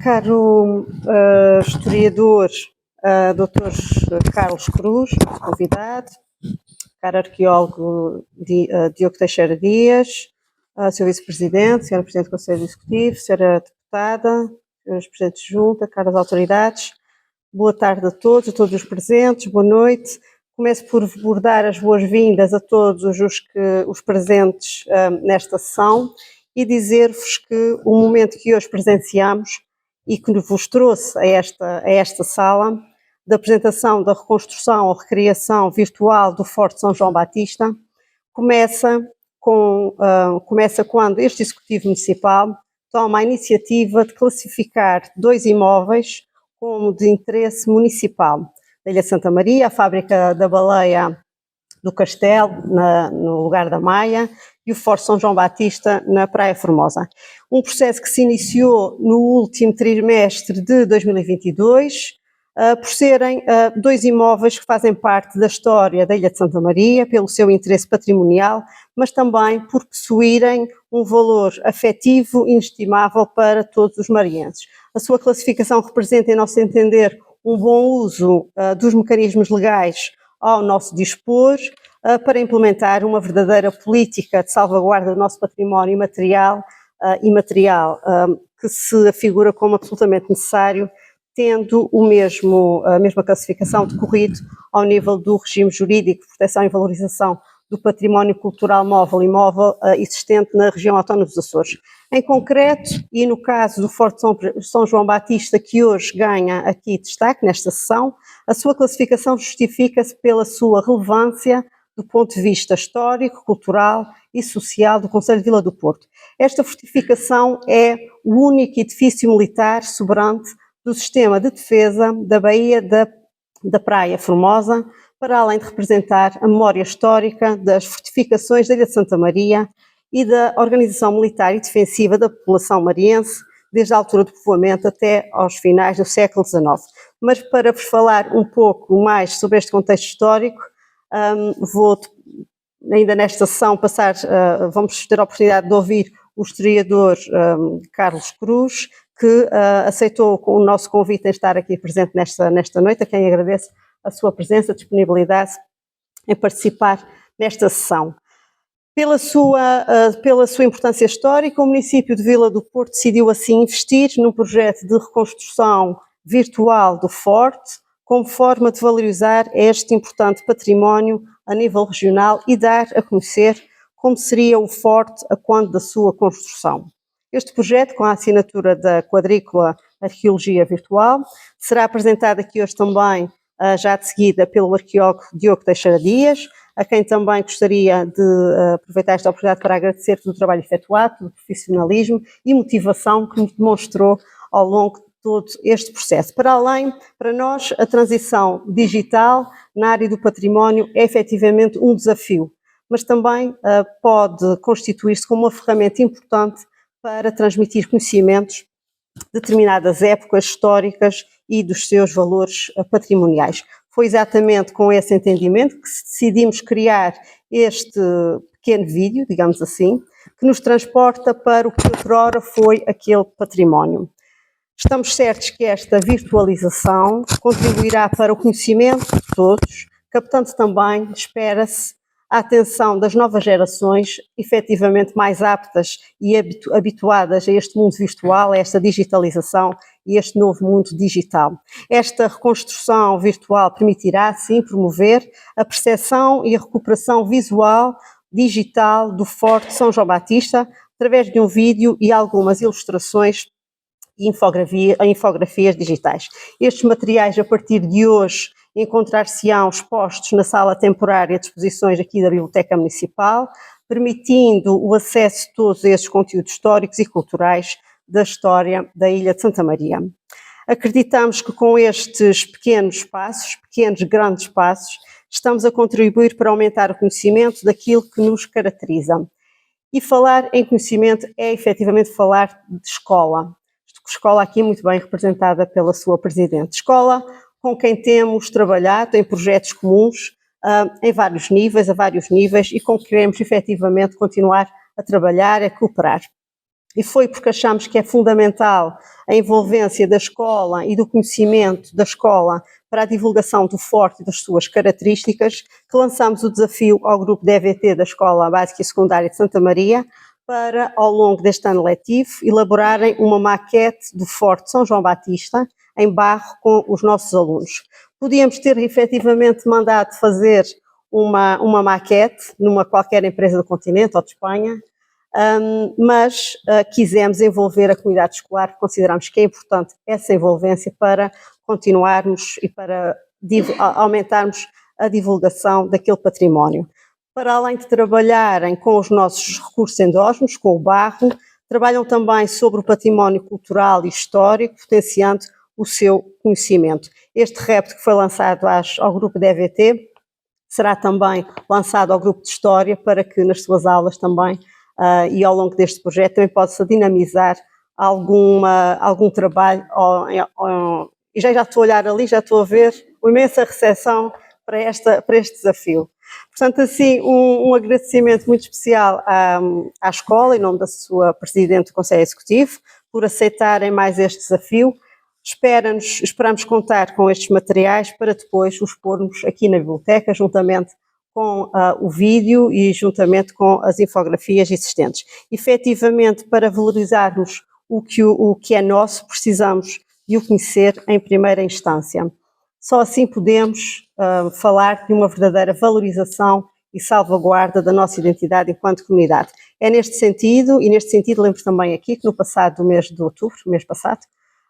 Caro historiador, Dr. Carlos Cruz, convidado, caro arqueólogo Diogo Teixeira Dias, Sr. Vice-Presidente, Sra. Presidente do Conselho Executivo, Sra. Deputada, Srs. Presidentes de Junta, caras autoridades, boa tarde a todos os presentes, boa noite. Começo por vos dar as boas-vindas a todos os presentes nesta sessão e dizer-vos que o momento que hoje presenciamos e que vos trouxe a esta sala, da apresentação da reconstrução ou recriação virtual do Forte São João Batista, começa quando este Executivo Municipal toma a iniciativa de classificar 2 imóveis como de interesse municipal. A Ilha Santa Maria, a Fábrica da Baleia do Castelo, no lugar da Maia, e o Forte São João Batista, na Praia Formosa. Um processo que se iniciou no último trimestre de 2022, por serem 2 imóveis que fazem parte da história da Ilha de Santa Maria, pelo seu interesse patrimonial, mas também por possuírem um valor afetivo inestimável para todos os marienses. A sua classificação representa, em nosso entender, um bom uso dos mecanismos legais ao nosso dispor, para implementar uma verdadeira política de salvaguarda do nosso património material e imaterial, que se afigura como absolutamente necessário, tendo a mesma classificação decorrido ao nível do regime jurídico de proteção e valorização do património cultural móvel e imóvel existente na região autónoma dos Açores. Em concreto, e no caso do Forte São João Batista, que hoje ganha aqui destaque nesta sessão, a sua classificação justifica-se pela sua relevância do ponto de vista histórico, cultural e social do Concelho de Vila do Porto. Esta fortificação é o único edifício militar soberante do sistema de defesa da Baía da Praia Formosa, para além de representar a memória histórica das fortificações da Ilha de Santa Maria e da organização militar e defensiva da população mariense, desde a altura do povoamento até aos finais do século XIX. Mas para vos falar um pouco mais sobre este contexto histórico, vou, ainda nesta sessão, vamos ter a oportunidade de ouvir o historiador Carlos Cruz, que aceitou o nosso convite em estar aqui presente nesta noite, a quem agradeço a sua presença, a disponibilidade em participar nesta sessão. Pela sua importância histórica, o município de Vila do Porto decidiu assim investir num projeto de reconstrução virtual do Forte, como forma de valorizar este importante património a nível regional e dar a conhecer como seria o Forte a quando da sua construção. Este projeto, com a assinatura da quadrícula Arqueologia Virtual, será apresentado aqui hoje também, já de seguida, pelo arqueólogo Diogo Teixeira Dias, a quem também gostaria de aproveitar esta oportunidade para agradecer todo o trabalho efetuado, todo o profissionalismo e motivação que nos demonstrou ao longo de todo este processo. Para nós, a transição digital na área do património é efetivamente um desafio, mas também pode constituir-se como uma ferramenta importante para transmitir conhecimentos de determinadas épocas históricas e dos seus valores patrimoniais. Foi exatamente com esse entendimento que decidimos criar este pequeno vídeo, digamos assim, que nos transporta para o que outrora foi aquele património. Estamos certos que esta virtualização contribuirá para o conhecimento de todos, captando também, espera-se, a atenção das novas gerações, efetivamente mais aptas e habituadas a este mundo virtual, a esta digitalização e este novo mundo digital. Esta reconstrução virtual permitirá, sim, promover a percepção e a recuperação visual digital do Forte São João Batista, através de um vídeo e algumas ilustrações e infografias digitais. Estes materiais, a partir de hoje, encontrar-se-ão expostos na sala temporária de exposições aqui da Biblioteca Municipal, permitindo o acesso de todos esses conteúdos históricos e culturais da história da Ilha de Santa Maria. Acreditamos que com estes pequenos grandes passos, estamos a contribuir para aumentar o conhecimento daquilo que nos caracteriza. E falar em conhecimento é efetivamente falar de escola. Escola aqui muito bem representada pela sua Presidente. Escola com quem temos trabalhado em projetos comuns a vários níveis e com que queremos efetivamente continuar a trabalhar e a cooperar. e foi porque achamos que é fundamental a envolvência da escola e do conhecimento da escola para a divulgação do Forte e das suas características, que lançamos o desafio ao grupo de EVT da Escola Básica e Secundária de Santa Maria para, ao longo deste ano letivo, elaborarem uma maquete do Forte São João Batista em barro com os nossos alunos. Podíamos ter efetivamente mandado fazer uma maquete numa qualquer empresa do continente ou de Espanha, mas quisemos envolver a comunidade escolar, porque consideramos que é importante essa envolvência para continuarmos e para aumentarmos a divulgação daquele património. Para além de trabalharem com os nossos recursos endógenos, com o barro, trabalham também sobre o património cultural e histórico, potenciando o seu conhecimento. Este repto que foi lançado ao grupo da EVT será também lançado ao grupo de História para que nas suas aulas também e ao longo deste projeto também possa dinamizar algum trabalho. E já estou a olhar ali, já estou a ver uma imensa recepção para este desafio. Portanto, assim, um agradecimento muito especial à escola, em nome da sua Presidente do Conselho Executivo, por aceitarem mais este desafio. Esperamos contar com estes materiais para depois os pormos aqui na biblioteca, juntamente com o vídeo e juntamente com as infografias existentes. Efetivamente, para valorizarmos o que é nosso, precisamos de o conhecer em primeira instância. Só assim podemos falar de uma verdadeira valorização e salvaguarda da nossa identidade enquanto comunidade. É neste sentido, lembro também aqui que no passado mês de outubro, mês passado,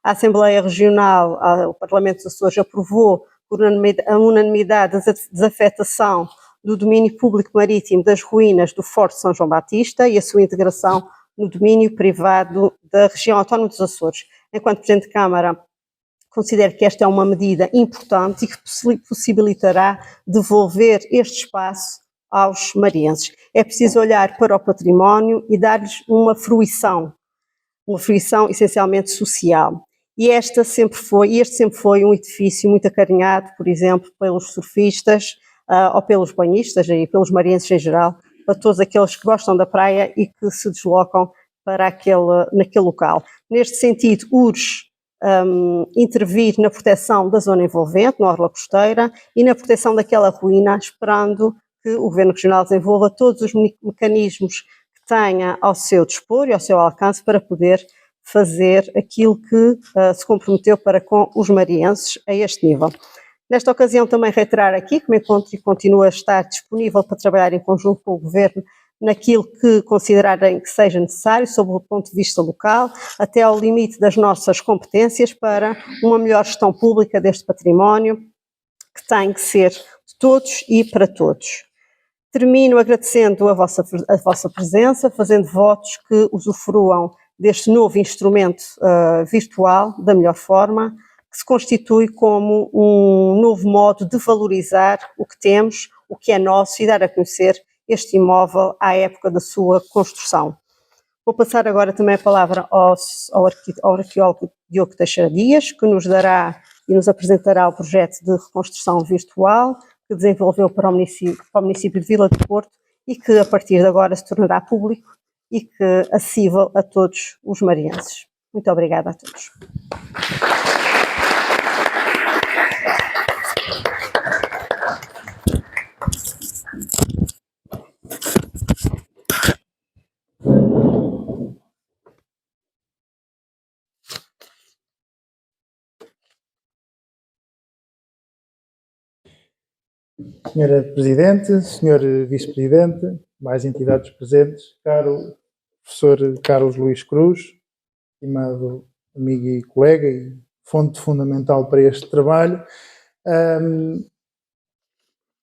a Assembleia Regional, o Parlamento dos Açores aprovou por unanimidade a desafetação do domínio público marítimo das ruínas do Forte São João Batista e a sua integração no domínio privado da região autónoma dos Açores. Enquanto Presidente de Câmara, considero que esta é uma medida importante e que possibilitará devolver este espaço aos marienses. É preciso olhar para o património e dar-lhes uma fruição essencialmente social. E este sempre foi um edifício muito acarinhado, por exemplo, pelos surfistas ou pelos banhistas e pelos marienses em geral, para todos aqueles que gostam da praia e que se deslocam para naquele local. Neste sentido, urge intervir na proteção da zona envolvente, na orla costeira, e na proteção daquela ruína, esperando que o Governo Regional desenvolva todos os mecanismos que tenha ao seu dispor e ao seu alcance para poder fazer aquilo que se comprometeu para com os marienses a este nível. Nesta ocasião também reiterar aqui que me encontro e continuo a estar disponível para trabalhar em conjunto com o Governo naquilo que considerarem que seja necessário, sob o ponto de vista local, até ao limite das nossas competências, para uma melhor gestão pública deste património, que tem que ser de todos e para todos. Termino agradecendo a vossa presença, fazendo votos que usufruam deste novo instrumento virtual da melhor forma, que se constitui como um novo modo de valorizar o que temos, o que é nosso e dar a conhecer este imóvel à época da sua construção. Vou passar agora também a palavra ao arqueólogo Diogo Teixeira Dias, que nos dará e nos apresentará o projeto de reconstrução virtual que desenvolveu para o município de Vila do Porto e que a partir de agora se tornará público e que acessível a todos os marienses. Muito obrigada a todos. Senhora Presidente, Senhor Vice-Presidente, mais entidades presentes, caro Professor Carlos Luís Cruz, estimado amigo e colega e fonte fundamental para este trabalho,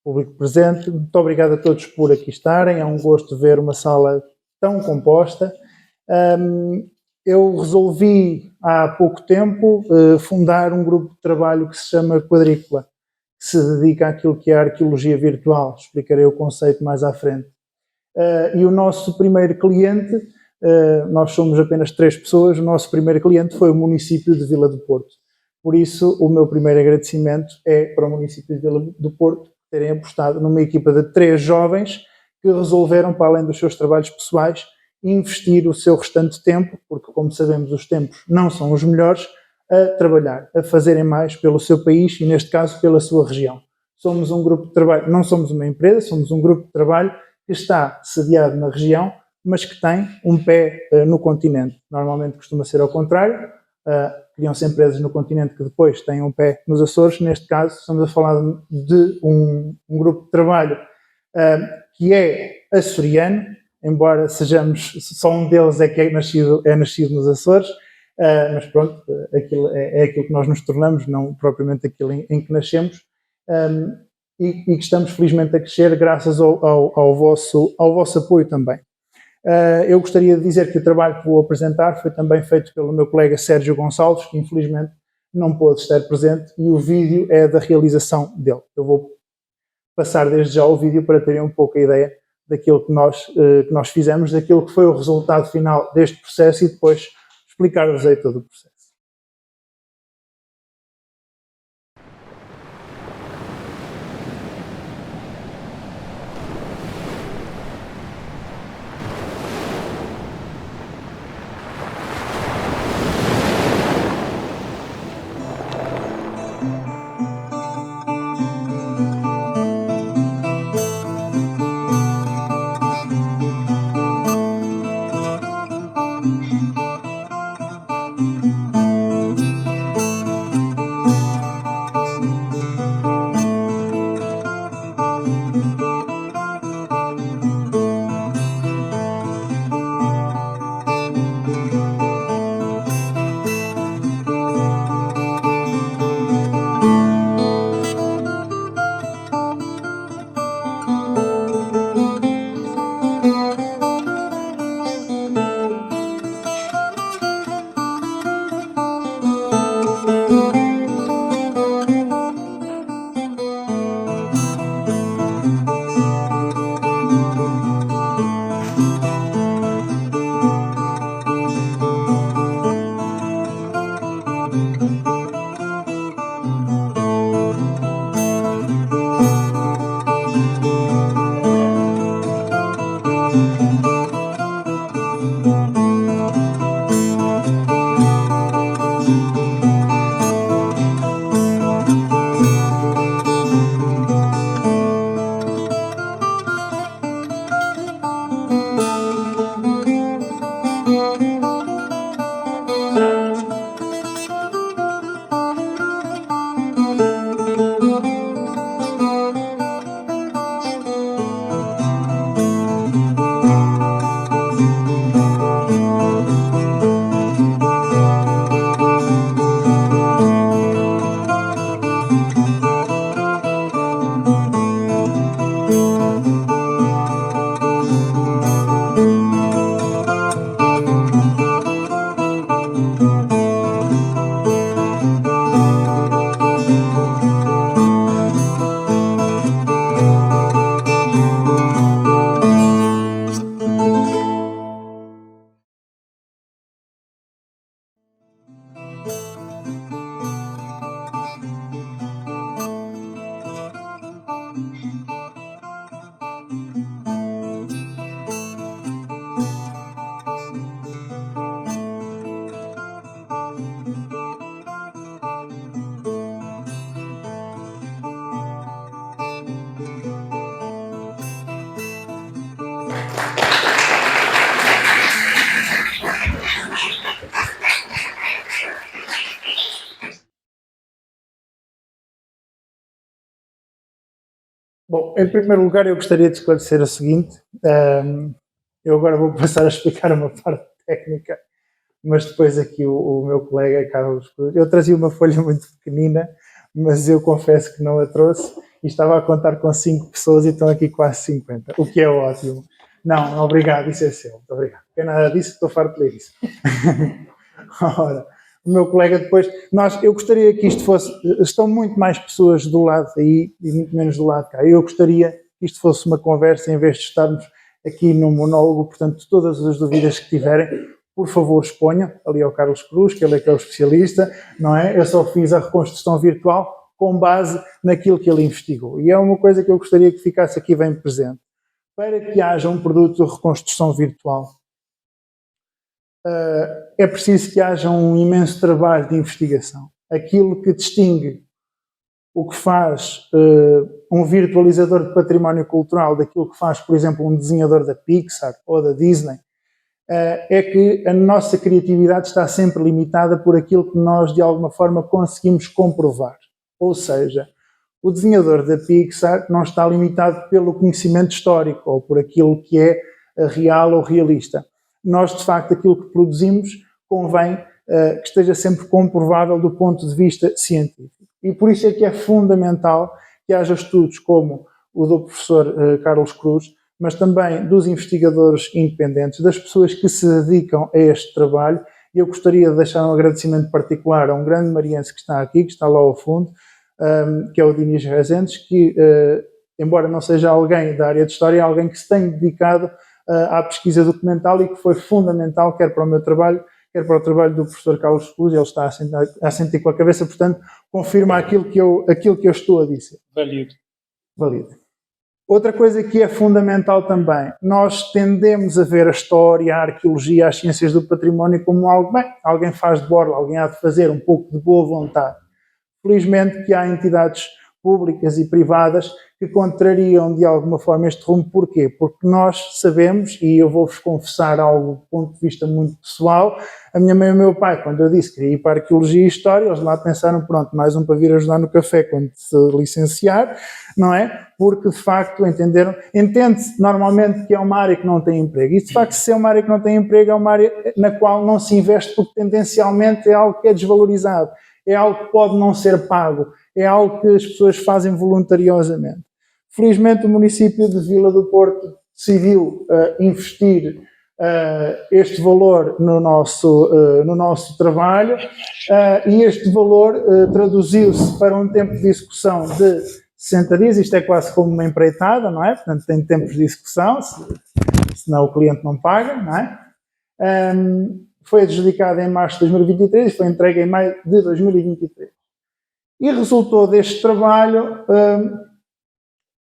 público presente, muito obrigado a todos por aqui estarem, é um gosto ver uma sala tão composta. Eu resolvi há pouco tempo fundar um grupo de trabalho que se chama Quadrícula, que se dedica àquilo que é a arqueologia virtual. Explicarei o conceito mais à frente. E o nosso primeiro cliente, nós somos apenas 3 pessoas, o nosso primeiro cliente foi o município de Vila do Porto. Por isso, o meu primeiro agradecimento é para o município de Vila do Porto terem apostado numa equipa de 3 jovens que resolveram, para além dos seus trabalhos pessoais, investir o seu restante tempo, porque, como sabemos, os tempos não são os melhores, a trabalhar, a fazerem mais pelo seu país e, neste caso, pela sua região. Somos um grupo de trabalho, não somos uma empresa, somos um grupo de trabalho que está sediado na região, mas que tem um pé no continente. Normalmente costuma ser ao contrário, criam-se empresas no continente que depois têm um pé nos Açores. Neste caso, estamos a falar de um grupo de trabalho que é açoriano, embora sejamos, só um deles é que é nascido nos Açores, mas pronto, aquilo é aquilo que nós nos tornamos, não propriamente aquilo em que nascemos, e que estamos felizmente a crescer graças ao vosso apoio também. Eu gostaria de dizer que o trabalho que vou apresentar foi também feito pelo meu colega Sérgio Gonçalves, que infelizmente não pôde estar presente, e o vídeo é da realização dele. Eu vou passar desde já o vídeo para terem um pouco a ideia daquilo que nós fizemos, daquilo que foi o resultado final deste processo, e depois explicar-vos aí todo o processo. Bom, em primeiro lugar eu gostaria de esclarecer o seguinte, eu agora vou passar a explicar uma parte técnica, mas depois aqui o meu colega Carlos Cruz, eu trazia uma folha muito pequenina, mas eu confesso que não a trouxe e estava a contar com 5 pessoas e estão aqui quase 50, o que é ótimo. Não, obrigado, isso é seu, muito obrigado. Não é nada disso, estou farto de ler isso. Ora, o meu colega depois, eu gostaria que isto fosse, estão muito mais pessoas do lado aí e muito menos do lado de cá, eu gostaria que isto fosse uma conversa em vez de estarmos aqui num monólogo, portanto todas as dúvidas que tiverem, por favor exponham, ali ao Carlos Cruz, que ele é que é o especialista, não é? Eu só fiz a reconstrução virtual com base naquilo que ele investigou, e é uma coisa que eu gostaria que ficasse aqui bem presente. Para que haja um produto de reconstrução virtual, é preciso que haja um imenso trabalho de investigação. Aquilo que distingue o que faz um virtualizador de património cultural daquilo que faz, por exemplo, um desenhador da Pixar ou da Disney, é que a nossa criatividade está sempre limitada por aquilo que nós, de alguma forma, conseguimos comprovar. Ou seja, o desenhador da Pixar não está limitado pelo conhecimento histórico ou por aquilo que é real ou realista. Nós, de facto, aquilo que produzimos convém que esteja sempre comprovável do ponto de vista científico. E por isso é que é fundamental que haja estudos como o do professor Carlos Cruz, mas também dos investigadores independentes, das pessoas que se dedicam a este trabalho. E eu gostaria de deixar um agradecimento particular a um grande mariense que está aqui, que está lá ao fundo, que é o Dinis Rezendes, que, embora não seja alguém da área de História, é alguém que se tem dedicado à pesquisa documental e que foi fundamental, quer para o meu trabalho, quer para o trabalho do professor Carlos Cruz. Ele está a sentir com a cabeça, portanto, confirma aquilo que eu estou a dizer. Válido. Outra coisa que é fundamental também, nós tendemos a ver a história, a arqueologia, as ciências do património como algo, bem, alguém faz de borla, alguém há de fazer, um pouco de boa vontade. Felizmente que há entidades públicas e privadas que contrariam de alguma forma este rumo. Porquê? Porque nós sabemos, e eu vou-vos confessar algo do ponto de vista muito pessoal, a minha mãe e o meu pai, quando eu disse que queria ir para a Arqueologia e História, eles lá pensaram, pronto, mais um para vir ajudar no café quando se licenciar, não é? Porque de facto entende-se normalmente que é uma área que não tem emprego. E de facto, se é uma área que não tem emprego, é uma área na qual não se investe porque tendencialmente é algo que é desvalorizado, é algo que pode não ser pago, é algo que as pessoas fazem voluntariosamente. Felizmente o município de Vila do Porto decidiu investir este valor no nosso trabalho e este valor traduziu-se para um tempo de execução de 60 dias, isto é quase como uma empreitada, não é? Portanto, tem tempos de execução, senão o cliente não paga, não é? Foi adjudicada em março de 2023 e foi entregue em maio de 2023. E resultou deste trabalho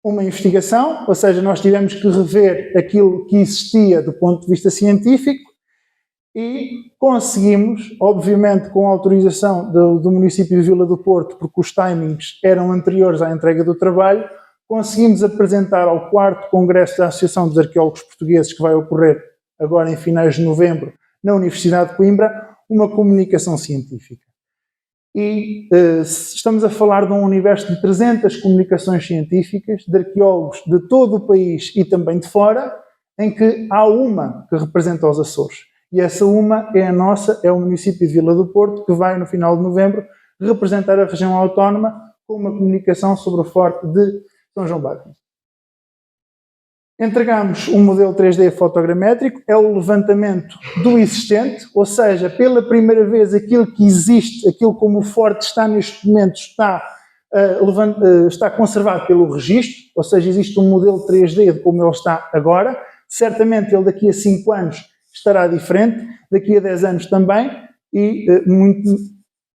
uma investigação, ou seja, nós tivemos que rever aquilo que existia do ponto de vista científico e conseguimos, obviamente com a autorização do município de Vila do Porto, porque os timings eram anteriores à entrega do trabalho, conseguimos apresentar ao 4º Congresso da Associação dos Arqueólogos Portugueses, que vai ocorrer agora em finais de novembro, na Universidade de Coimbra, uma comunicação científica. E estamos a falar de um universo de 300 comunicações científicas, de arqueólogos de todo o país e também de fora, em que há uma que representa os Açores. E essa uma é a nossa, é o município de Vila do Porto, que vai, no final de novembro, representar a região autónoma com uma comunicação sobre o Forte de São João Batista. Entregamos um modelo 3D fotogramétrico, é o levantamento do existente, ou seja, pela primeira vez aquilo que existe, aquilo como o Forte está neste momento, está conservado pelo registro, ou seja, existe um modelo 3D de como ele está agora. Certamente ele daqui a 5 anos estará diferente, daqui a 10 anos também, e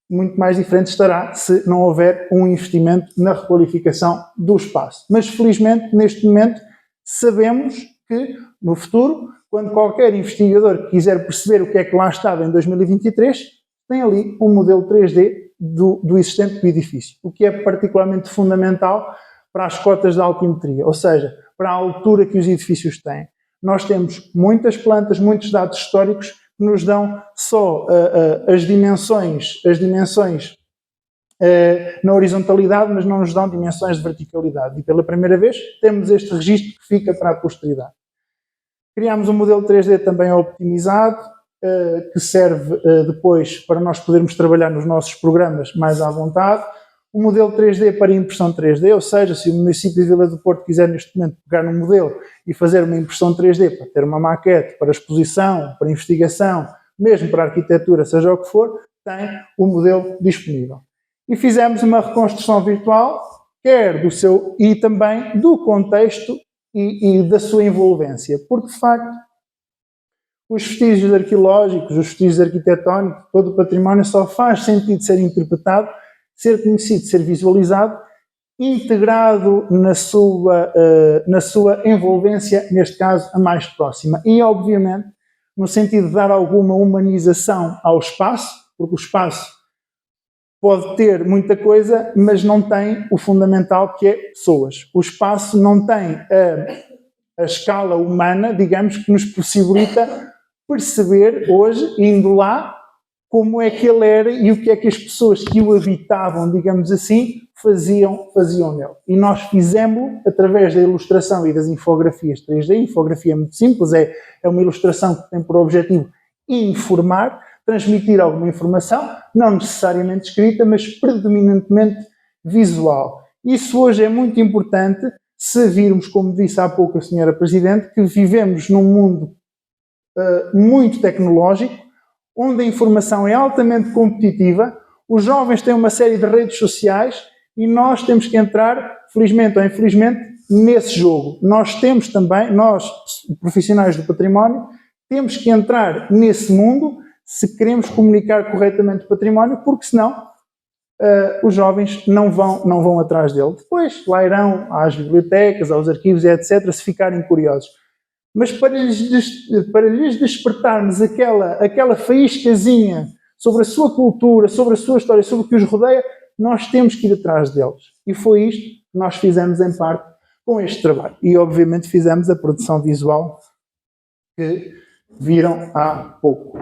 muito mais diferente estará se não houver um investimento na requalificação do espaço. Mas felizmente, neste momento, sabemos que, no futuro, quando qualquer investigador quiser perceber o que é que lá estava em 2023, tem ali um modelo 3D do existente do edifício, o que é particularmente fundamental para as cotas de altimetria, ou seja, para a altura que os edifícios têm. Nós temos muitas plantas, muitos dados históricos que nos dão só as dimensões na horizontalidade, mas não nos dão dimensões de verticalidade. E pela primeira vez temos este registro que fica para a posteridade. Criámos um modelo 3D também optimizado, que serve depois para nós podermos trabalhar nos nossos programas mais à vontade. Um modelo 3D para impressão 3D, ou seja, se o município de Vila do Porto quiser neste momento pegar num modelo e fazer uma impressão 3D para ter uma maquete, para exposição, para investigação, mesmo para arquitetura, seja o que for, tem o modelo disponível. E fizemos uma reconstrução virtual, quer do seu e também do contexto e da sua envolvência, porque de facto os vestígios arqueológicos, os vestígios arquitetónicos, todo o património só faz sentido ser interpretado, ser conhecido, ser visualizado, integrado na sua envolvência, neste caso a mais próxima. E obviamente no sentido de dar alguma humanização ao espaço, porque o espaço pode ter muita coisa, mas não tem o fundamental, que é pessoas. O espaço não tem a escala humana, digamos, que nos possibilita perceber hoje, indo lá, como é que ele era e o que é que as pessoas que o habitavam, digamos assim, faziam nele. E nós fizemos através da ilustração e das infografias 3D. A infografia é muito simples, é uma ilustração que tem por objetivo informar, transmitir alguma informação, não necessariamente escrita, mas predominantemente visual. Isso hoje é muito importante se virmos, como disse há pouco a Sra. Presidente, que vivemos num mundo muito tecnológico, onde a informação é altamente competitiva, os jovens têm uma série de redes sociais e nós temos que entrar, felizmente ou infelizmente, nesse jogo. Nós temos também, nós, profissionais do património, temos que entrar nesse mundo se queremos comunicar corretamente o património, porque senão os jovens não vão atrás dele. Depois lá irão às bibliotecas, aos arquivos, etc., se ficarem curiosos. Mas para lhes despertarmos aquela faíscazinha sobre a sua cultura, sobre a sua história, sobre o que os rodeia, nós temos que ir atrás deles. E foi isto que nós fizemos em parte com este trabalho. E obviamente fizemos a produção visual que viram há pouco.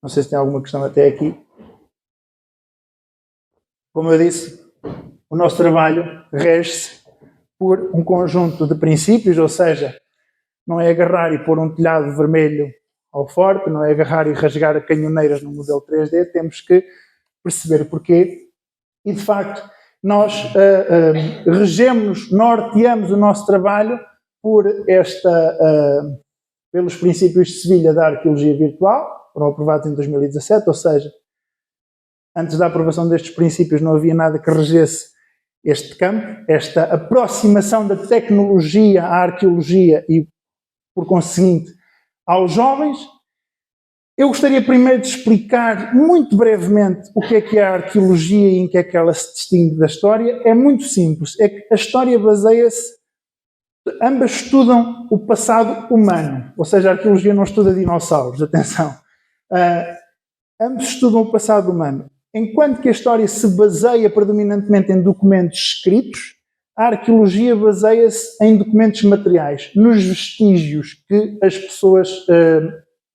Não sei se tem alguma questão até aqui. Como eu disse, o nosso trabalho rege-se por um conjunto de princípios, ou seja, não é agarrar e pôr um telhado vermelho ao forte, não é agarrar e rasgar canhoneiras no modelo 3D, temos que perceber porquê. E, de facto, nós regemos, norteamos o nosso trabalho pelos princípios de Sevilha da arqueologia virtual, foram aprovados em 2017, ou seja, antes da aprovação destes princípios não havia nada que regesse este campo, esta aproximação da tecnologia à arqueologia e, por conseguinte, aos jovens. Eu gostaria primeiro de explicar muito brevemente o que é a arqueologia e em que é que ela se distingue da história. É muito simples, é que a história baseia-se, ambas estudam o passado humano, ou seja, a arqueologia não estuda dinossauros, atenção. Ambos estudam o passado humano. Enquanto que a história se baseia predominantemente em documentos escritos, a arqueologia baseia-se em documentos materiais, nos vestígios que as pessoas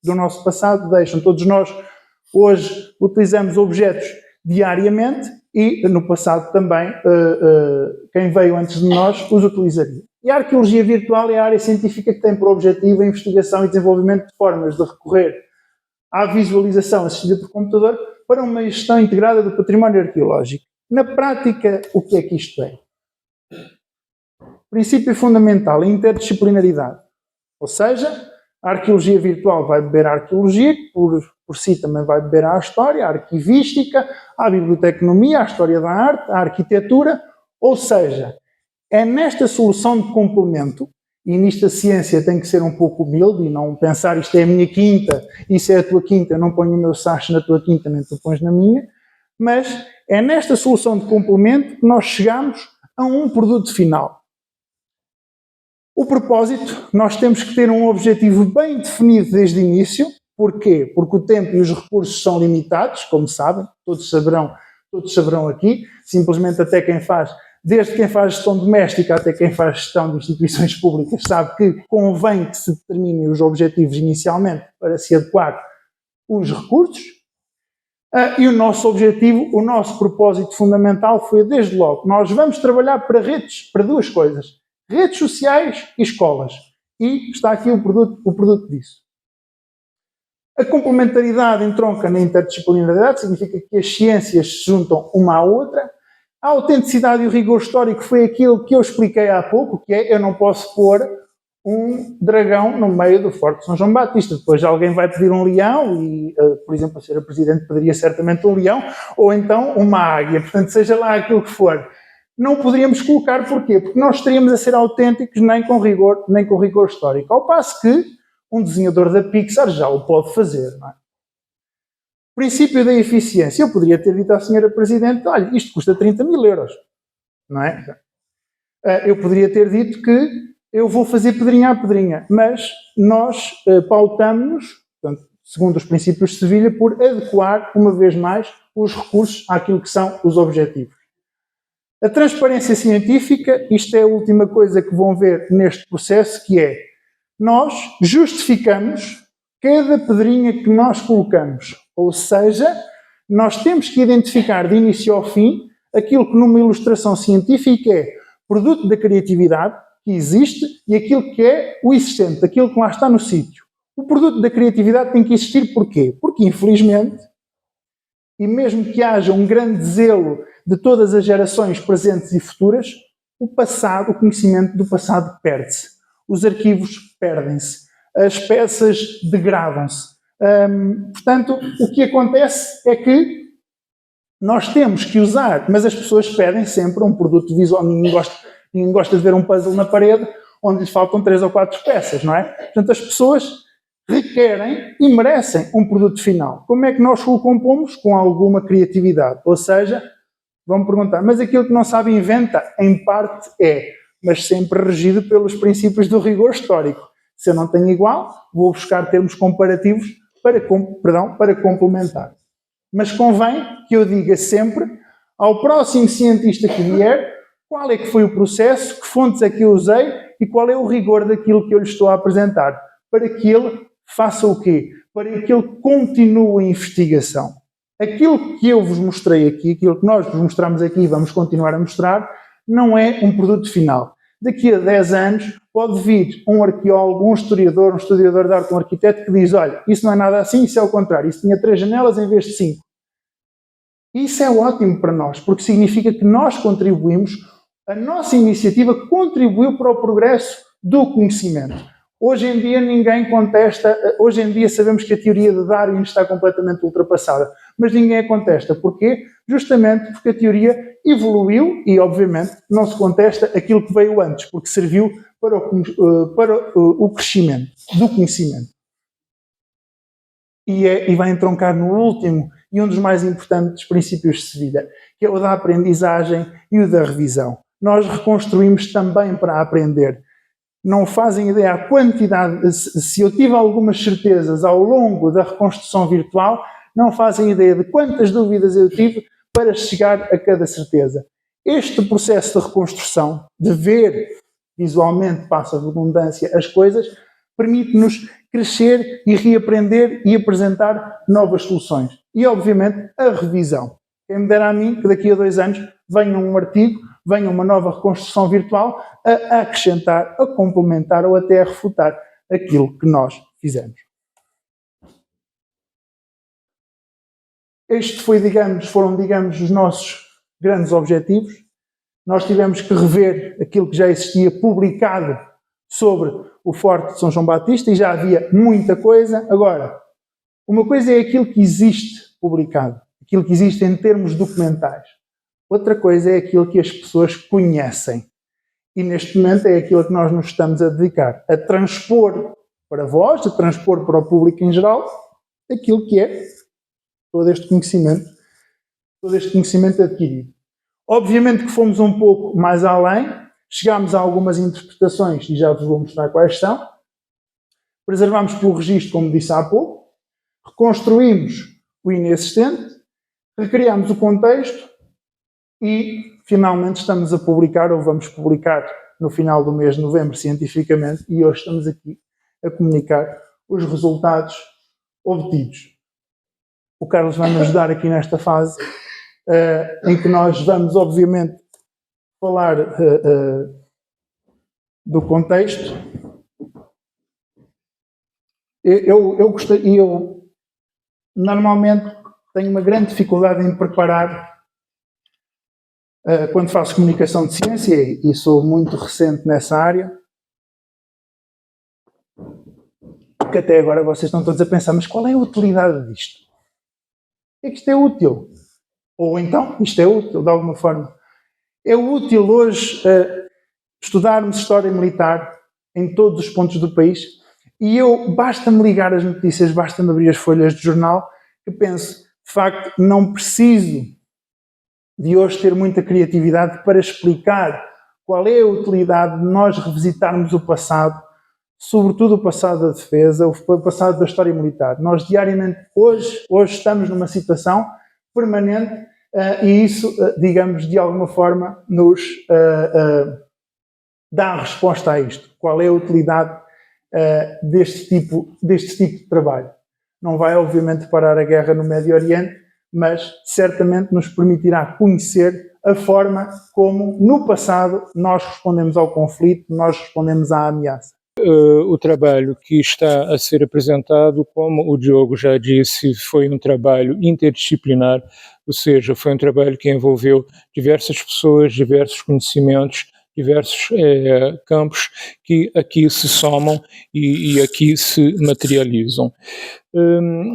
do nosso passado deixam. Todos nós hoje utilizamos objetos diariamente e no passado também quem veio antes de nós os utilizaria. E a arqueologia virtual é a área científica que tem por objetivo a investigação e desenvolvimento de formas de recorrer à visualização assistida por computador para uma gestão integrada do património arqueológico. Na prática, o que é que isto é? Princípio fundamental, a interdisciplinaridade. Ou seja, a arqueologia virtual vai beber a arqueologia, que por si também vai beber a história, a arquivística, a biblioteconomia, a história da arte, a arquitetura. Ou seja, é nesta solução de complemento, e nisto a ciência tem que ser um pouco humilde e não pensar isto é a minha quinta, isso é a tua quinta, eu não ponho o meu sacho na tua quinta, nem tu pões na minha, mas é nesta solução de complemento que nós chegamos a um produto final. O propósito, nós temos que ter um objetivo bem definido desde o início. Porquê? Porque o tempo e os recursos são limitados, como sabem, todos saberão aqui, simplesmente até quem faz, desde quem faz gestão doméstica até quem faz gestão de instituições públicas, sabe que convém que se determinem os objetivos inicialmente para se adequar os recursos. E o nosso objetivo, o nosso propósito fundamental foi, desde logo, nós vamos trabalhar para redes, para duas coisas. Redes sociais e escolas. E está aqui o produto disso. A complementaridade entronca na interdisciplinaridade, significa que as ciências se juntam uma à outra. A autenticidade e o rigor histórico foi aquilo que eu expliquei há pouco, que é, eu não posso pôr um dragão no meio do Forte de São João Batista. Depois alguém vai pedir um leão e, por exemplo, a Sra. Presidente pediria certamente um leão, ou então uma águia. Portanto, seja lá aquilo que for. Não poderíamos colocar, porquê? Porque nós estaríamos a ser autênticos nem com rigor histórico. Ao passo que um desenhador da Pixar já o pode fazer, não é? Princípio da eficiência. Eu poderia ter dito à Sra. Presidente, olha, isto custa 30 mil euros, não é? Eu poderia ter dito que eu vou fazer pedrinha a pedrinha, mas nós pautamos-nos, portanto, segundo os princípios de Sevilha, por adequar, uma vez mais, os recursos àquilo que são os objetivos. A transparência científica, isto é a última coisa que vão ver neste processo, que é, nós justificamos cada pedrinha que nós colocamos, ou seja, nós temos que identificar de início ao fim aquilo que numa ilustração científica é produto da criatividade que existe e aquilo que é o existente, aquilo que lá está no sítio. O produto da criatividade tem que existir porquê? Porque, infelizmente, e mesmo que haja um grande zelo de todas as gerações presentes e futuras, o passado, o conhecimento do passado perde-se. Os arquivos perdem-se. As peças degradam-se. Portanto, o que acontece é que nós temos que usar, mas as pessoas pedem sempre um produto visual. Ninguém gosta de ver um puzzle na parede onde lhe faltam 3 ou 4 peças, não é? Portanto, as pessoas requerem e merecem um produto final. Como é que nós o compomos? Com alguma criatividade. Ou seja, vão perguntar, mas aquilo que não sabe inventa? Em parte é, mas sempre regido pelos princípios do rigor histórico. Se eu não tenho igual, vou buscar termos comparativos para complementar. Mas convém que eu diga sempre ao próximo cientista que vier qual é que foi o processo, que fontes é que eu usei e qual é o rigor daquilo que eu lhe estou a apresentar, para que ele faça o quê? Para que ele continue a investigação. Aquilo que eu vos mostrei aqui, aquilo que nós vos mostramos aqui e vamos continuar a mostrar, não é um produto final. Daqui a 10 anos pode vir um arqueólogo, um estudiorador de arte, um arquiteto que diz, olha, isso não é nada assim, isso é o contrário, isso tinha 3 janelas em vez de 5. Isso é ótimo para nós, porque significa que nós contribuímos, a nossa iniciativa contribuiu para o progresso do conhecimento. Hoje em dia ninguém contesta, hoje em dia sabemos que a teoria de Darwin está completamente ultrapassada, mas ninguém a contesta. Porquê? Justamente porque a teoria evoluiu e, obviamente, não se contesta aquilo que veio antes, porque serviu para o crescimento do conhecimento. E vai entroncar no último e um dos mais importantes princípios de Sevilha, que é o da aprendizagem e o da revisão. Nós reconstruímos também para aprender. Não fazem ideia a quantidade, se eu tive algumas certezas ao longo da reconstrução virtual, não fazem ideia de quantas dúvidas eu tive para chegar a cada certeza. Este processo de reconstrução, de ver visualmente, passa a redundância, as coisas, permite-nos crescer e reaprender e apresentar novas soluções. E, obviamente, a revisão. Quem me dera a mim que daqui a 2 anos venha um artigo, venha uma nova reconstrução virtual a acrescentar, a complementar ou até a refutar aquilo que nós fizemos. Estes foram, digamos, os nossos grandes objetivos. Nós tivemos que rever aquilo que já existia publicado sobre o Forte de São João Batista e já havia muita coisa. Agora, uma coisa é aquilo que existe publicado, aquilo que existe em termos documentais. Outra coisa é aquilo que as pessoas conhecem. E neste momento é aquilo que nós nos estamos a dedicar, a transpor para vós, a transpor para o público em geral, aquilo que é todo este conhecimento adquirido. Obviamente que fomos um pouco mais além, chegámos a algumas interpretações e já vos vou mostrar quais são. Preservámos pelo registro, como disse há pouco, reconstruímos o inexistente, recriámos o contexto e finalmente estamos a publicar, ou vamos publicar no final do mês de novembro, cientificamente, e hoje estamos aqui a comunicar os resultados obtidos. O Carlos vai me ajudar aqui nesta fase, em que nós vamos, obviamente, falar do contexto. Eu normalmente tenho uma grande dificuldade em preparar quando faço comunicação de ciência, e sou muito recente nessa área, porque até agora vocês estão todos a pensar, mas qual é a utilidade disto? É que isto é útil. Ou então, isto é útil, de alguma forma. É útil hoje estudarmos história militar em todos os pontos do país, e basta-me ligar as notícias, basta-me abrir as folhas de jornal, que penso, de facto, não preciso de hoje ter muita criatividade para explicar qual é a utilidade de nós revisitarmos o passado, sobretudo o passado da defesa, o passado da história militar. Nós diariamente, hoje estamos numa situação permanente e isso, digamos, de alguma forma nos dá a resposta a isto. Qual é a utilidade deste tipo de trabalho? Não vai, obviamente, parar a guerra no Médio Oriente, mas certamente nos permitirá conhecer a forma como, no passado, nós respondemos ao conflito, nós respondemos à ameaça. O trabalho que está a ser apresentado, como o Diogo já disse, foi um trabalho interdisciplinar, ou seja, foi um trabalho que envolveu diversas pessoas, diversos conhecimentos, diversos campos que aqui se somam e aqui se materializam.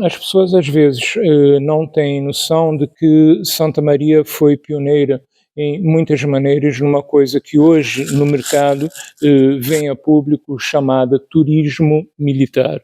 As pessoas às vezes não têm noção de que Santa Maria foi pioneira em muitas maneiras numa coisa que hoje no mercado vem a público chamada turismo militar.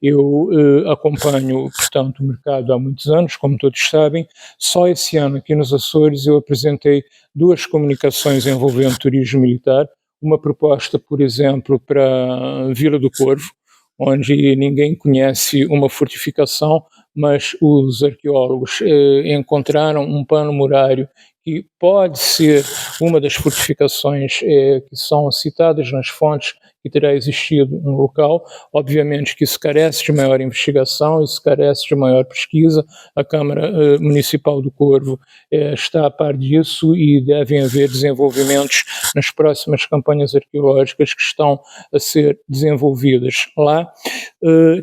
Eu acompanho, portanto, o mercado há muitos anos, como todos sabem. Só esse ano aqui nos Açores eu apresentei 2 comunicações envolvendo turismo militar, uma proposta, por exemplo, para Vila do Corvo, onde ninguém conhece uma fortificação, mas os arqueólogos encontraram um pano murário que pode ser uma das fortificações que são citadas nas fontes que terá existido no local. Obviamente que isso carece de maior investigação, isso carece de maior pesquisa. A Câmara Municipal do Corvo está a par disso e devem haver desenvolvimentos nas próximas campanhas arqueológicas que estão a ser desenvolvidas lá.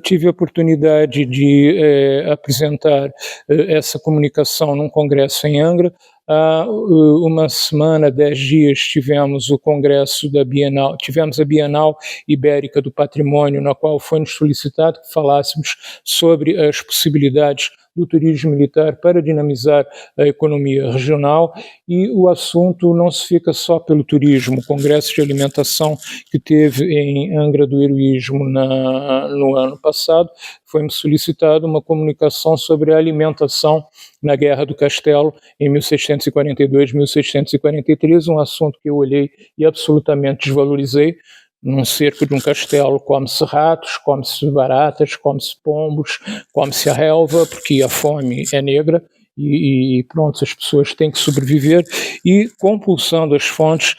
Tive a oportunidade de apresentar essa comunicação num congresso em Angra. Há uma semana, 10 dias, tivemos o congresso da Bienal, tivemos a Bienal Ibérica do Patrimônio, na qual foi-nos solicitado que falássemos sobre as possibilidades do turismo militar para dinamizar a economia regional, e o assunto não se fica só pelo turismo. O Congresso de Alimentação que teve em Angra do Heroísmo no ano passado, foi-me solicitado uma comunicação sobre a alimentação na Guerra do Castelo, em 1642, 1643, um assunto que eu olhei e absolutamente desvalorizei. Num cerco de um castelo come-se ratos, come-se baratas, come-se pombos, come-se a relva, porque a fome é negra e pronto, as pessoas têm que sobreviver, e compulsando as fontes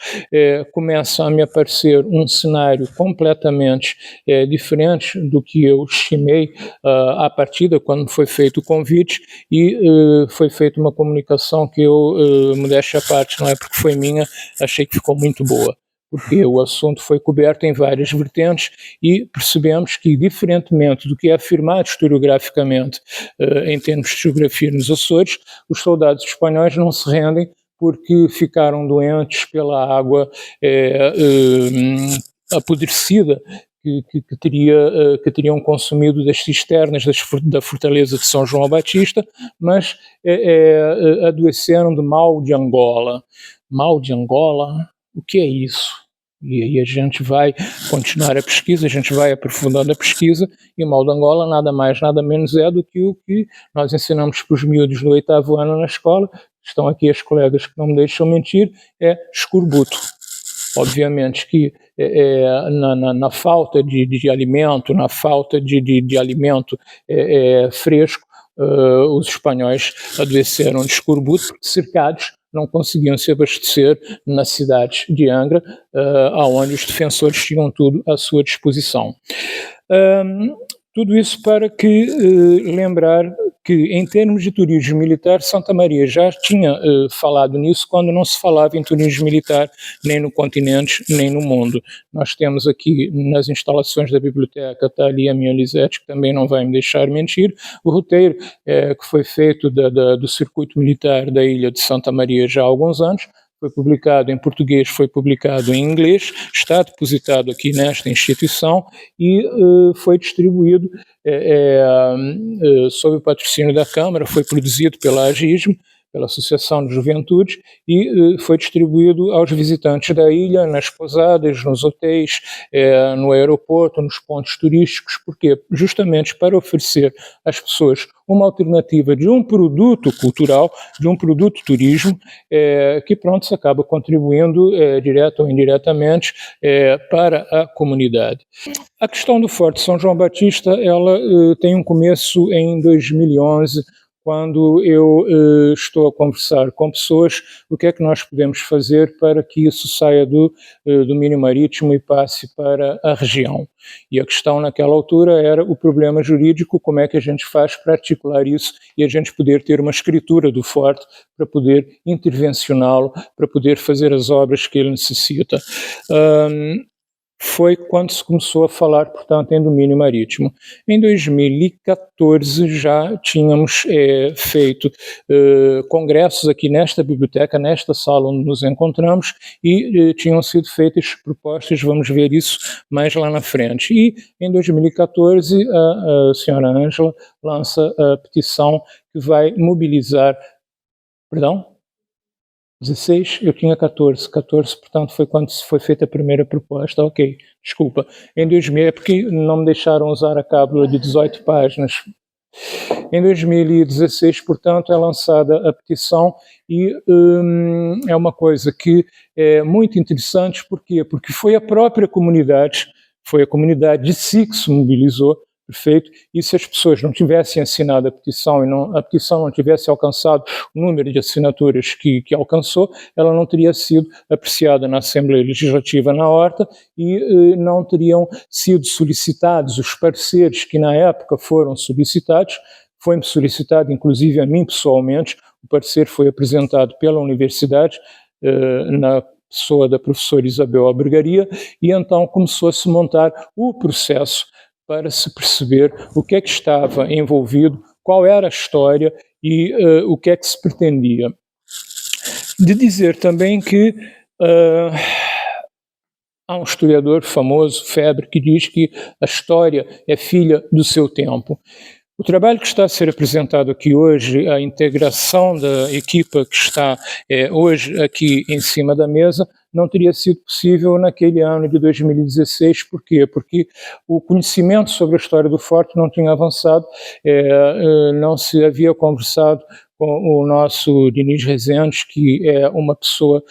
começa a me aparecer um cenário completamente diferente do que eu estimei à partida, quando foi feito o convite, e foi feita uma comunicação que eu, modéstia à parte, não é porque foi minha, achei que ficou muito boa, porque o assunto foi coberto em várias vertentes e percebemos que, diferentemente do que é afirmado historiograficamente em termos de geografia nos Açores, os soldados espanhóis não se rendem porque ficaram doentes pela água apodrecida que teriam consumido das cisternas da fortaleza de São João Batista, mas adoeceram de mal de Angola. Mal de Angola? O que é isso? E aí a gente vai continuar a pesquisa, a gente vai aprofundando a pesquisa, e o mal de Angola nada mais, nada menos é do que o que nós ensinamos para os miúdos do 8º ano na escola. Estão aqui as colegas que não me deixam mentir, é escorbuto. Obviamente que na falta de alimento, na falta de alimento fresco, os espanhóis adoeceram de escorbuto, porque cercados não conseguiam se abastecer nas cidades de Angra, onde os defensores tinham tudo à sua disposição. Tudo isso para que lembrar que, em termos de turismo militar, Santa Maria já tinha falado nisso quando não se falava em turismo militar nem no continente, nem no mundo. Nós temos aqui, nas instalações da biblioteca, está ali a minha Lisete, que também não vai me deixar mentir, o roteiro que foi feito do circuito militar da ilha de Santa Maria já há alguns anos. Foi publicado em português, foi publicado em inglês, está depositado aqui nesta instituição e foi distribuído sob o patrocínio da Câmara, foi produzido pela AGISM, pela Associação de Juventudes, e foi distribuído aos visitantes da ilha, nas pousadas, nos hotéis, no aeroporto, nos pontos turísticos. Porque justamente para oferecer às pessoas uma alternativa de um produto cultural, de um produto turismo, que pronto, se acaba contribuindo direta ou indiretamente para a comunidade. A questão do Forte São João Batista, ela tem um começo em 2011, quando eu estou a conversar com pessoas o que é que nós podemos fazer para que isso saia do domínio marítimo e passe para a região. E a questão naquela altura era o problema jurídico, como é que a gente faz para articular isso e a gente poder ter uma escritura do forte para poder intervencioná-lo, para poder fazer as obras que ele necessita. Foi quando se começou a falar, portanto, em domínio marítimo. Em 2014 já tínhamos feito congressos aqui nesta biblioteca, nesta sala onde nos encontramos, e tinham sido feitas propostas, vamos ver isso mais lá na frente. E em 2014 a senhora Ângela lança a petição que vai mobilizar, perdão? 16, eu tinha 14, portanto foi quando se foi feita a primeira proposta, ok, desculpa. Em 2000, é porque não me deixaram usar a cábula de 18 páginas. Em 2016, portanto, é lançada a petição e é uma coisa que é muito interessante, porquê? Porque foi a própria comunidade, foi a comunidade de si que se mobilizou, perfeito, e se as pessoas não tivessem assinado a petição e a petição não tivesse alcançado o número de assinaturas que alcançou, ela não teria sido apreciada na Assembleia Legislativa na Horta e não teriam sido solicitados os pareceres que na época foram solicitados. Foi-me solicitado, inclusive a mim pessoalmente, o parecer foi apresentado pela Universidade, na pessoa da professora Isabel Albergaria, e então começou a se montar o processo para se perceber o que é que estava envolvido, qual era a história e o que é que se pretendia. De dizer também que há um historiador famoso, Febre, que diz que a história é filha do seu tempo. O trabalho que está a ser apresentado aqui hoje, a integração da equipa que está hoje aqui em cima da mesa, não teria sido possível naquele ano de 2016. Por quê? Porque o conhecimento sobre a história do Forte não tinha avançado, não se havia conversado com o nosso Diniz Rezende, que é uma pessoa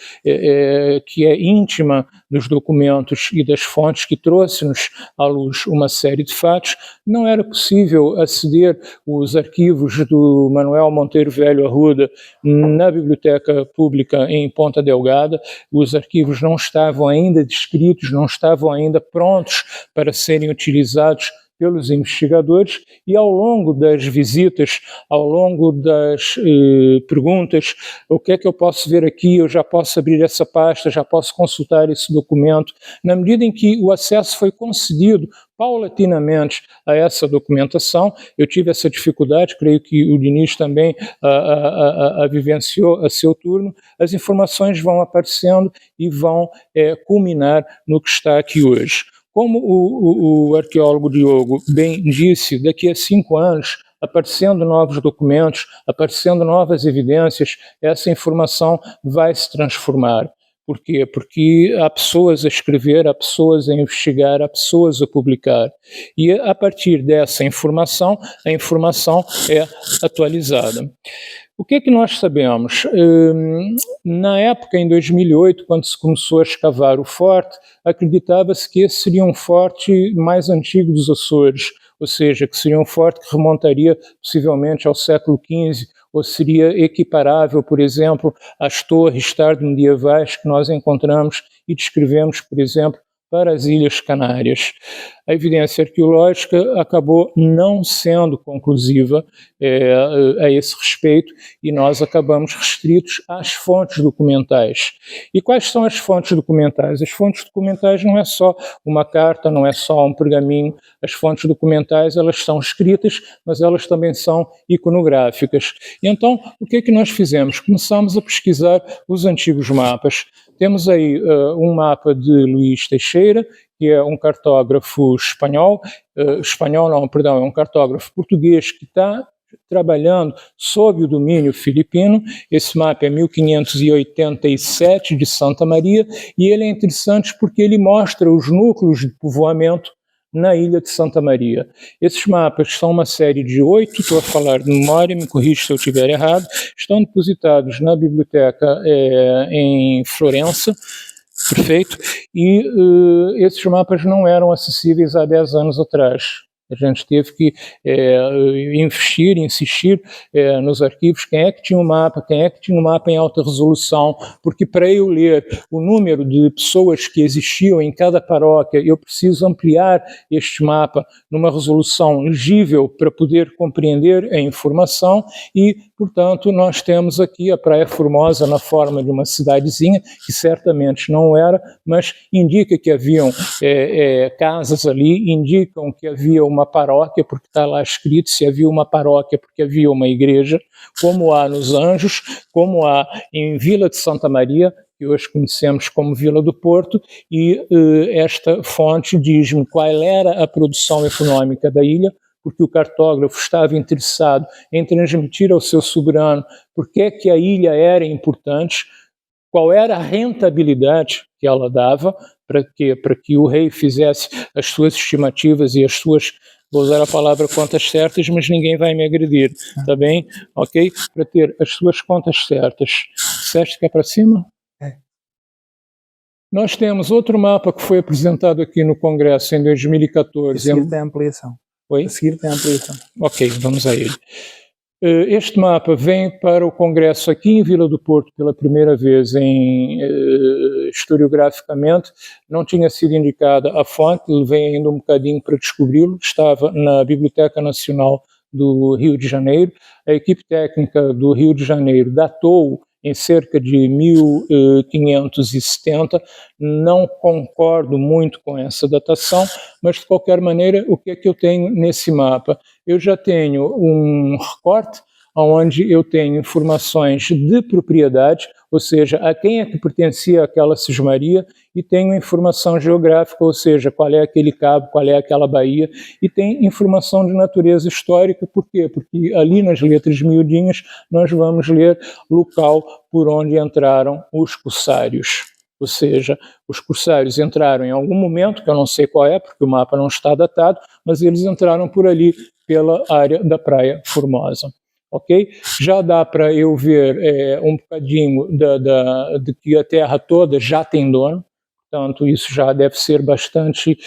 que é íntima dos documentos e das fontes, que trouxe-nos à luz uma série de fatos. Não era possível aceder os arquivos do Manuel Monteiro Velho Arruda na Biblioteca Pública em Ponta Delgada. Os arquivos não estavam ainda descritos, não estavam ainda prontos para serem utilizados pelos investigadores, e ao longo das visitas, ao longo das perguntas, o que é que eu posso ver aqui, eu já posso abrir essa pasta, já posso consultar esse documento, na medida em que o acesso foi concedido paulatinamente a essa documentação. Eu tive essa dificuldade, creio que o Diniz também a vivenciou a seu turno. As informações vão aparecendo e vão culminar no que está aqui hoje. Como o arqueólogo Diogo bem disse, daqui a 5 anos, aparecendo novos documentos, aparecendo novas evidências, essa informação vai se transformar. Por quê? Porque há pessoas a escrever, há pessoas a investigar, há pessoas a publicar. E a partir dessa informação, a informação é atualizada. O que é que nós sabemos? Na época, em 2008, quando se começou a escavar o forte, acreditava-se que esse seria um forte mais antigo dos Açores, ou seja, que seria um forte que remontaria possivelmente ao século XV, ou seria equiparável, por exemplo, às torres tardo-medievais que nós encontramos e descrevemos, por exemplo, para as Ilhas Canárias. A evidência arqueológica acabou não sendo conclusiva a esse respeito e nós acabamos restritos às fontes documentais. E quais são as fontes documentais? As fontes documentais não é só uma carta, não é só um pergaminho. As fontes documentais, elas são escritas, mas elas também são iconográficas. E então, o que é que nós fizemos? Começamos a pesquisar os antigos mapas. Temos aí um mapa de Luís Teixeira, que é um cartógrafo espanhol, é um cartógrafo português que está trabalhando sob o domínio filipino. Esse mapa é 1587 de Santa Maria, e ele é interessante porque ele mostra os núcleos de povoamento na ilha de Santa Maria. Esses mapas são uma série de 8, estou a falar de memória, me corrija se eu estiver errado, estão depositados na biblioteca em Florença, perfeito, e esses mapas não eram acessíveis há 10 anos atrás. A gente teve que insistir nos arquivos, quem é que tinha o mapa, quem é que tinha o mapa em alta resolução, porque para eu ler o número de pessoas que existiam em cada paróquia, eu preciso ampliar este mapa numa resolução legível para poder compreender a informação e, portanto, nós temos aqui a Praia Formosa na forma de uma cidadezinha, que certamente não era, mas indica que haviam casas ali, indicam que havia uma paróquia, porque está lá escrito se havia uma paróquia, porque havia uma igreja, como há nos Anjos, como há em Vila de Santa Maria, que hoje conhecemos como Vila do Porto, e esta fonte diz-me qual era a produção econômica da ilha, porque o cartógrafo estava interessado em transmitir ao seu soberano porque é que a ilha era importante, qual era a rentabilidade que ela dava, para que o rei fizesse as suas estimativas e as suas, vou usar a palavra contas certas, mas ninguém vai me agredir, tá bem? Ok? Para ter as suas contas certas. Disseste que é para cima? É. Nós temos outro mapa que foi apresentado aqui no Congresso em 2014. A seguir tem a ampliação. Oi? A seguir tem a ampliação. Ok, vamos a ele. Este mapa vem para o Congresso aqui em Vila do Porto pela primeira vez historiograficamente. Não tinha sido indicada a fonte, levei ainda um bocadinho para descobri-lo. Estava na Biblioteca Nacional do Rio de Janeiro. A equipe técnica do Rio de Janeiro datou em cerca de 1570, não concordo muito com essa datação, mas de qualquer maneira, o que é que eu tenho nesse mapa? Eu já tenho um recorte onde eu tenho informações de propriedade, ou seja, a quem é que pertencia aquela cismaria, e tenho informação geográfica, ou seja, qual é aquele cabo, qual é aquela baía, e tem informação de natureza histórica. Por quê? Porque ali nas letras miudinhas nós vamos ler local por onde entraram os corsários. Ou seja, os corsários entraram em algum momento, que eu não sei qual é, porque o mapa não está datado, mas eles entraram por ali, pela área da Praia Formosa. Ok? Já dá para eu ver um bocadinho de que a terra toda já tem dono, portanto isso já deve ser bastante,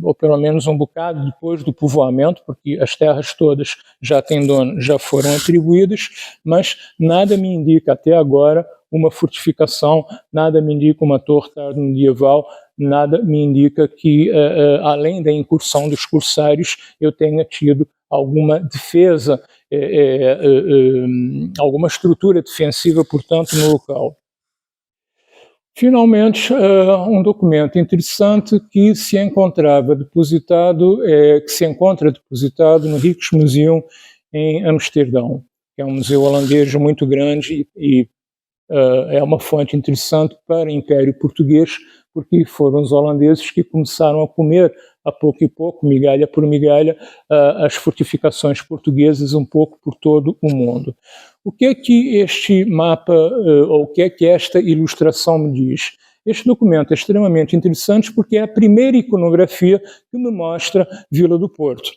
ou pelo menos um bocado depois do povoamento, porque as terras todas já têm dono, já foram atribuídas, mas nada me indica até agora uma fortificação, nada me indica uma torre tardo-medieval, nada me indica que, além da incursão dos corsários, eu tenha tido alguma defesa, alguma estrutura defensiva, portanto, no local. Finalmente, um documento interessante que se encontra depositado no Rijksmuseum em Amsterdão, que é um museu holandês muito grande e é uma fonte interessante para o Império Português, porque foram os holandeses que começaram a comer, a pouco e pouco, migalha por migalha, as fortificações portuguesas um pouco por todo o mundo. O que é que este mapa, ou o que é que esta ilustração me diz? Este documento é extremamente interessante porque é a primeira iconografia que me mostra Vila do Porto.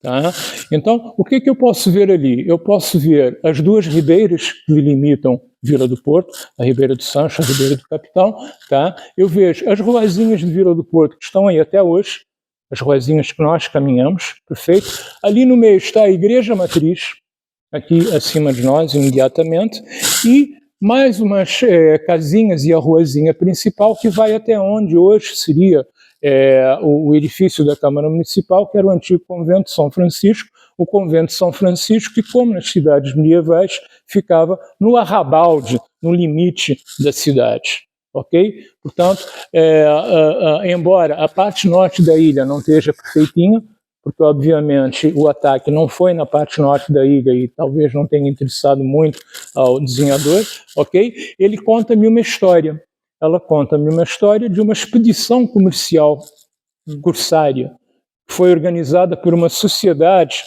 Tá? Então, o que é que eu posso ver ali? Eu posso ver as duas ribeiras que delimitam Vila do Porto, a Ribeira do Sancho, a Ribeira do Capitão. Tá? Eu vejo as ruazinhas de Vila do Porto que estão aí até hoje, as ruazinhas que nós caminhamos, perfeito? Ali no meio está a Igreja Matriz, aqui acima de nós, imediatamente, e mais umas casinhas e a ruazinha principal que vai até onde hoje seria o edifício da Câmara Municipal, que era o antigo Convento de São Francisco, o Convento de São Francisco, que, como nas cidades medievais, ficava no arrabalde, no limite da cidade. Ok? Portanto, embora a parte norte da ilha não esteja perfeitinha, porque, obviamente, o ataque não foi na parte norte da ilha e talvez não tenha interessado muito ao desenhador, ok? Ele conta-me uma história. Ela conta-me uma história de uma expedição comercial corsária que foi organizada por uma sociedade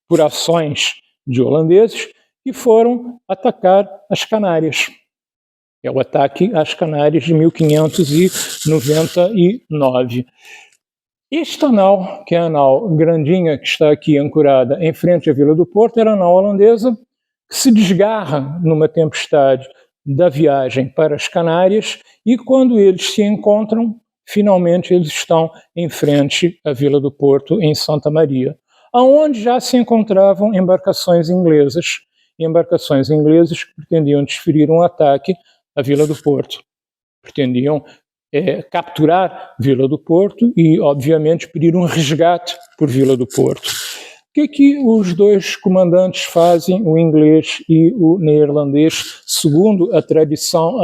por ações de holandeses que foram atacar as Canárias. É o ataque às Canárias de 1599. Esta nau, que é a nau grandinha que está aqui ancorada em frente à Vila do Porto, era a nau holandesa que se desgarra numa tempestade da viagem para as Canárias e quando eles se encontram, finalmente eles estão em frente à Vila do Porto, em Santa Maria, aonde já se encontravam embarcações inglesas que pretendiam desferir um ataque à Vila do Porto. Pretendiam capturar Vila do Porto e, obviamente, pedir um resgate por Vila do Porto. O que os dois comandantes fazem, o inglês e o neerlandês, segundo a tradução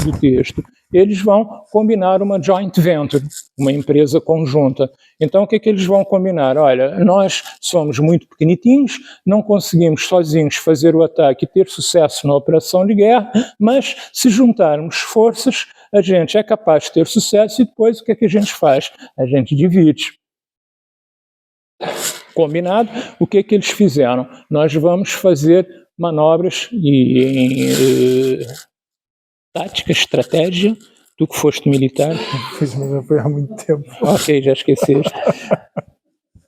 do texto? Eles vão combinar uma joint venture, uma empresa conjunta. Então, o que eles vão combinar? Olha, nós somos muito pequenitinhos, não conseguimos sozinhos fazer o ataque e ter sucesso na operação de guerra, mas se juntarmos forças, a gente é capaz de ter sucesso e depois o que a gente faz? A gente divide. Combinado? O que eles fizeram? Nós vamos fazer manobras tática, estratégia. Tu que foste militar. Pois, mas já foi há muito tempo. Ok, já esqueceste.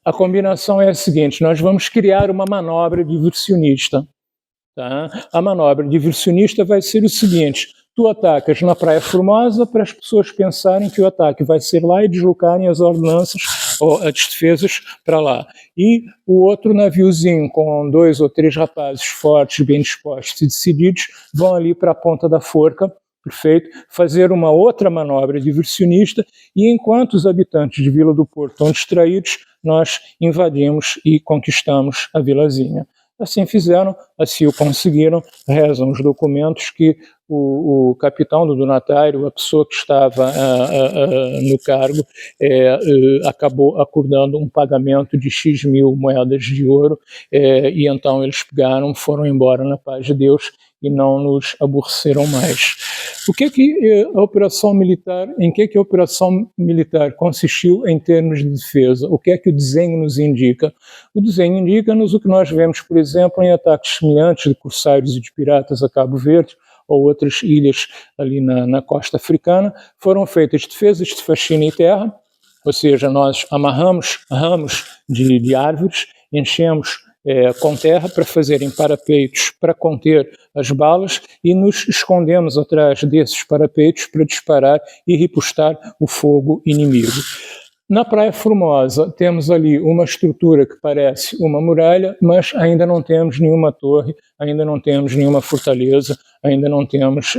A combinação é a seguinte: nós vamos criar uma manobra diversionista. Tá? A manobra diversionista vai ser o seguinte: tu atacas na Praia Formosa para as pessoas pensarem que o ataque vai ser lá e deslocarem as ordenanças ou as defesas para lá. E o outro naviozinho com 2 ou 3 rapazes fortes, bem dispostos e decididos, vão ali para a Ponta da Forca, perfeito, fazer uma outra manobra diversionista e enquanto os habitantes de Vila do Porto estão distraídos, nós invadimos e conquistamos a vilazinha. Assim fizeram, assim o conseguiram, rezam os documentos que o capitão do donatário, a pessoa que estava no cargo, acabou acordando um pagamento de X mil moedas de ouro e então eles pegaram, foram embora na paz de Deus e não nos aborreceram mais. O que a operação militar, em que a operação militar consistiu em termos de defesa? O que é que o desenho nos indica? O desenho indica-nos o que nós vemos, por exemplo, em ataques semelhantes de corsários e de piratas a Cabo Verde ou outras ilhas ali na costa africana. Foram feitas defesas de faxina e terra, ou seja, nós amarramos ramos de árvores, enchemos com terra para fazerem parapeitos para conter as balas e nos escondemos atrás desses parapeitos para disparar e repostar o fogo inimigo. Na Praia Formosa temos ali uma estrutura que parece uma muralha, mas ainda não temos nenhuma torre, ainda não temos nenhuma fortaleza, ainda não temos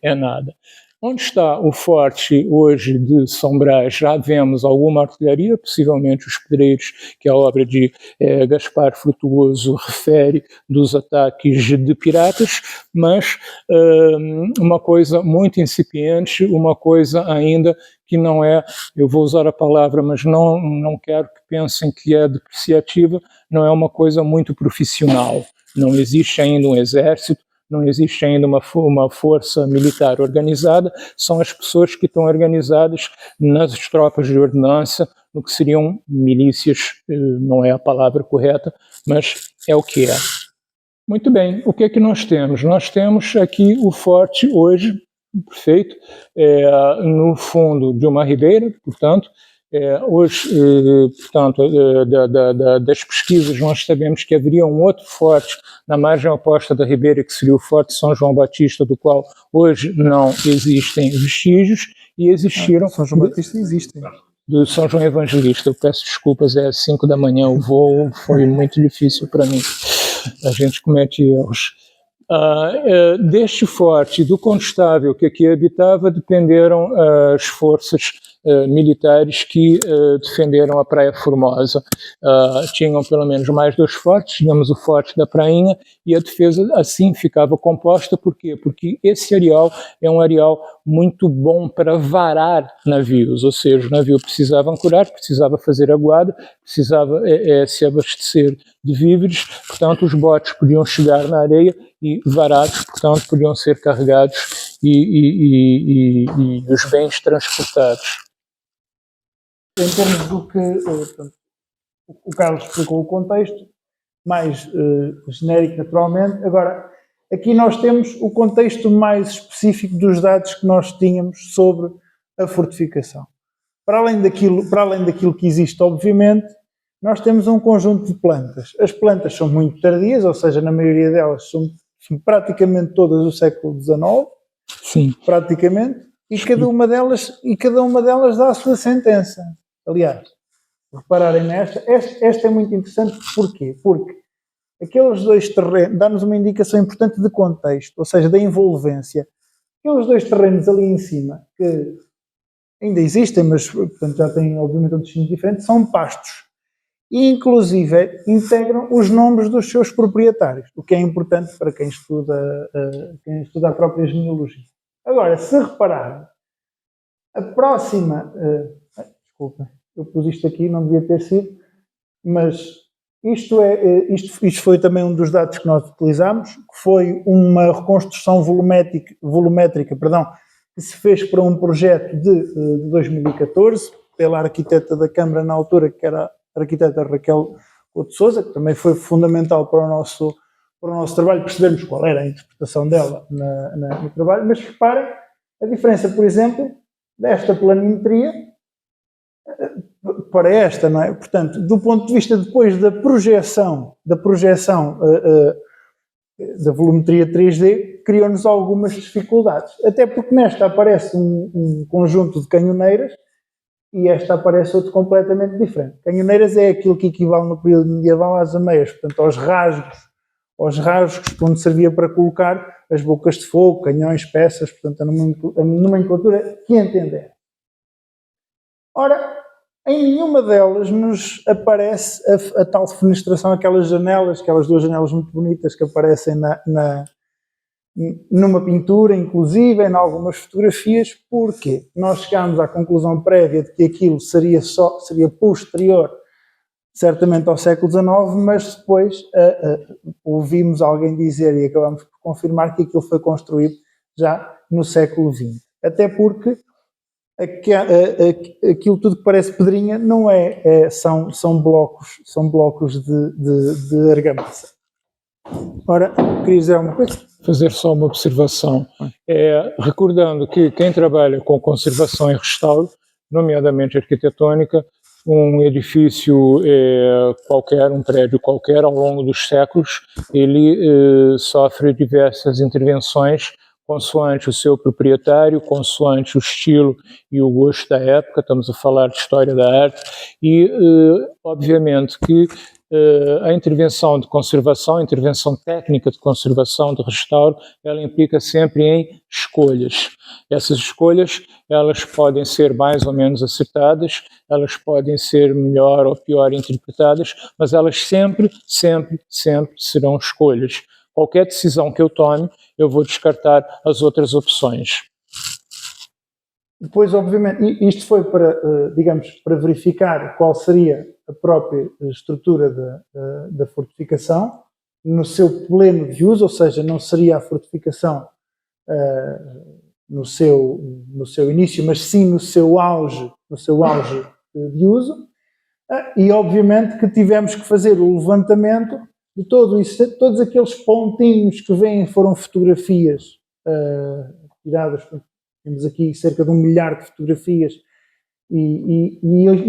nada. Onde está o forte hoje de São Brás? Já vemos alguma artilharia, possivelmente os pedreiros, que a obra de Gaspar Frutuoso refere dos ataques de piratas, mas uma coisa muito incipiente, uma coisa ainda que não é, eu vou usar a palavra, mas não quero que pensem que é depreciativa, não é uma coisa muito profissional. Não existe ainda um exército, não existe ainda uma força militar organizada, são as pessoas que estão organizadas nas tropas de ordenança, no que seriam milícias, não é a palavra correta, mas é o que é. Muito bem, o que é que nós temos? Nós temos aqui o forte hoje, perfeito, no fundo de uma ribeira, portanto, hoje, portanto, das pesquisas nós sabemos que haveria um outro forte na margem oposta da ribeira, que seria o Forte São João Batista, do qual hoje não existem vestígios, e existiram... São João Batista existem. Do São João Evangelista, eu peço desculpas, é às 5 da manhã, o voo foi muito difícil para mim, a gente comete erros. Deste forte, do constável que aqui habitava, dependeram as forças militares que defenderam a Praia Formosa. Tinham pelo menos mais 2 fortes, tínhamos o forte da Prainha, e a defesa assim ficava composta. Por quê? Porque esse areal é um areal muito bom para varar navios, ou seja, o navio precisava ancorar, precisava fazer aguada, precisava se abastecer de víveres, portanto os botes podiam chegar na areia e varados, portanto podiam ser carregados e os bens transportados. Em termos do que, portanto, O Carlos explicou o contexto, mais genérico naturalmente. Agora, aqui nós temos o contexto mais específico dos dados que nós tínhamos sobre a fortificação. Para além daquilo que existe, obviamente, nós temos um conjunto de plantas. As plantas são muito tardias, ou seja, na maioria delas são praticamente todas do século XIX, Sim. praticamente, e cada uma delas dá a sua sentença. Aliás, repararem nesta, esta é muito interessante, porquê? Porque aqueles dois terrenos, dá-nos uma indicação importante de contexto, ou seja, da envolvência. Aqueles dois terrenos ali em cima, que ainda existem, mas portanto, já têm obviamente um destino diferente, são pastos. E inclusive integram os nomes dos seus proprietários, o que é importante para quem estuda a própria genealogia. Agora, se repararem, a próxima... desculpa, eu pus isto aqui, não devia ter sido, mas isto foi também um dos dados que nós utilizámos, que foi uma reconstrução volumétrica, que se fez para um projeto de 2014, pela arquiteta da Câmara na altura, que era a arquiteta Raquel Couto de Sousa, que também foi fundamental para o nosso trabalho, percebermos qual era a interpretação dela no trabalho, mas reparem a diferença, por exemplo, desta planimetria para esta, não é? Portanto, do ponto de vista depois da projeção da volumetria 3D, criou-nos algumas dificuldades. Até porque nesta aparece um conjunto de canhoneiras e esta aparece outro completamente diferente. Canhoneiras é aquilo que equivale no período medieval às ameias, portanto aos rasgos onde servia para colocar as bocas de fogo, canhões, peças, portanto a nomenclatura que entender. Ora, em nenhuma delas nos aparece a tal defenestração, aquelas duas janelas muito bonitas que aparecem numa pintura, inclusive em algumas fotografias. Porquê? Nós chegámos à conclusão prévia de que aquilo seria posterior, certamente ao século XIX, mas depois ouvimos alguém dizer, e acabamos por confirmar, que aquilo foi construído já no século XX. Até porque aquilo tudo que parece pedrinha não são blocos de argamassa. Ora, queria dizer alguma coisa? Fazer só uma observação, recordando que quem trabalha com conservação e restauro, nomeadamente arquitetónica, um edifício qualquer, um prédio qualquer, ao longo dos séculos, ele sofre diversas intervenções consoante o seu proprietário, consoante o estilo e o gosto da época. Estamos a falar de história da arte e, obviamente, que a intervenção de conservação, a intervenção técnica de conservação, de restauro, ela implica sempre em escolhas. Essas escolhas, elas podem ser mais ou menos acertadas, elas podem ser melhor ou pior interpretadas, mas elas sempre serão escolhas. Qualquer decisão que eu tome, eu vou descartar as outras opções. Depois, obviamente, isto foi para verificar qual seria a própria estrutura da fortificação no seu pleno de uso, ou seja, não seria a fortificação no seu início, mas sim no seu auge de uso. E, obviamente, que tivemos que fazer o levantamento de todos aqueles pontinhos que vêm, foram fotografias tiradas. Temos aqui cerca de 1 milhar de fotografias e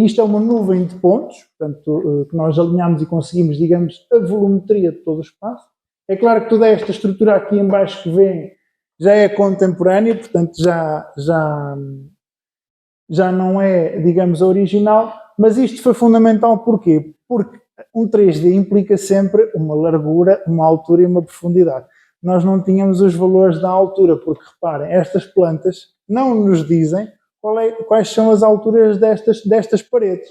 isto é uma nuvem de pontos, portanto, que nós alinhamos e conseguimos, digamos, a volumetria de todo o espaço. É claro que toda esta estrutura aqui em baixo que vem já é contemporânea, portanto já não é, digamos, a original, mas isto foi fundamental porquê? Porque um 3D implica sempre uma largura, uma altura e uma profundidade. Nós não tínhamos os valores da altura, porque reparem, estas plantas não nos dizem quais são as alturas destas paredes.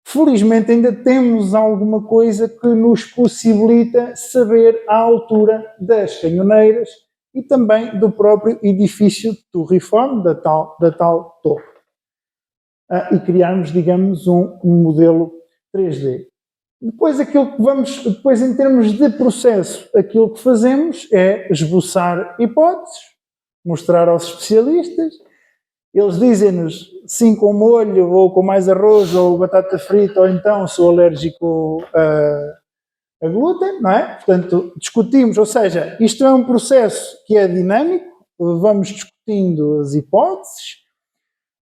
Felizmente ainda temos alguma coisa que nos possibilita saber a altura das canhoneiras e também do próprio edifício turriforme, da tal torre. E criarmos, digamos, um modelo 3D. Depois em termos de processo, aquilo que fazemos é esboçar hipóteses, mostrar aos especialistas Eles dizem-nos sim com molho, ou com mais arroz, ou batata frita, ou então sou alérgico a glúten, não é? Portanto, discutimos, ou seja, isto é um processo que é dinâmico, vamos discutindo as hipóteses.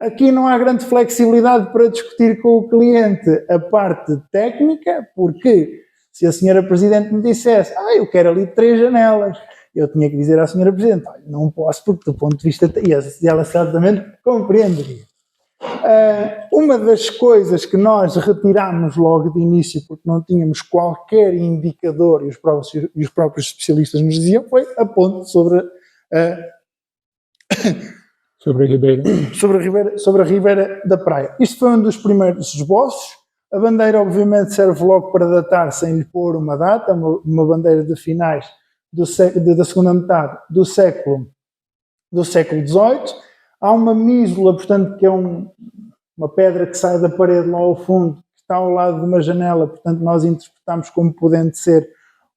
Aqui não há grande flexibilidade para discutir com o cliente a parte técnica, porque se a senhora Presidente me dissesse, eu quero ali 3 janelas, eu tinha que dizer à senhora Presidente, não posso, porque do ponto de vista, e ela certamente compreenderia. Uma das coisas que nós retirámos logo de início, porque não tínhamos qualquer indicador, e os próprios especialistas nos diziam, foi a ponte sobre Sobre a Ribeira. Sobre a Ribeira da Praia. Isto foi um dos primeiros esboços. A bandeira, obviamente, serve logo para datar, sem lhe pôr uma data, uma bandeira de finais da segunda metade do século XVIII. Há uma mísula, portanto, que é uma pedra que sai da parede lá ao fundo, que está ao lado de uma janela, portanto, nós interpretamos como podendo ser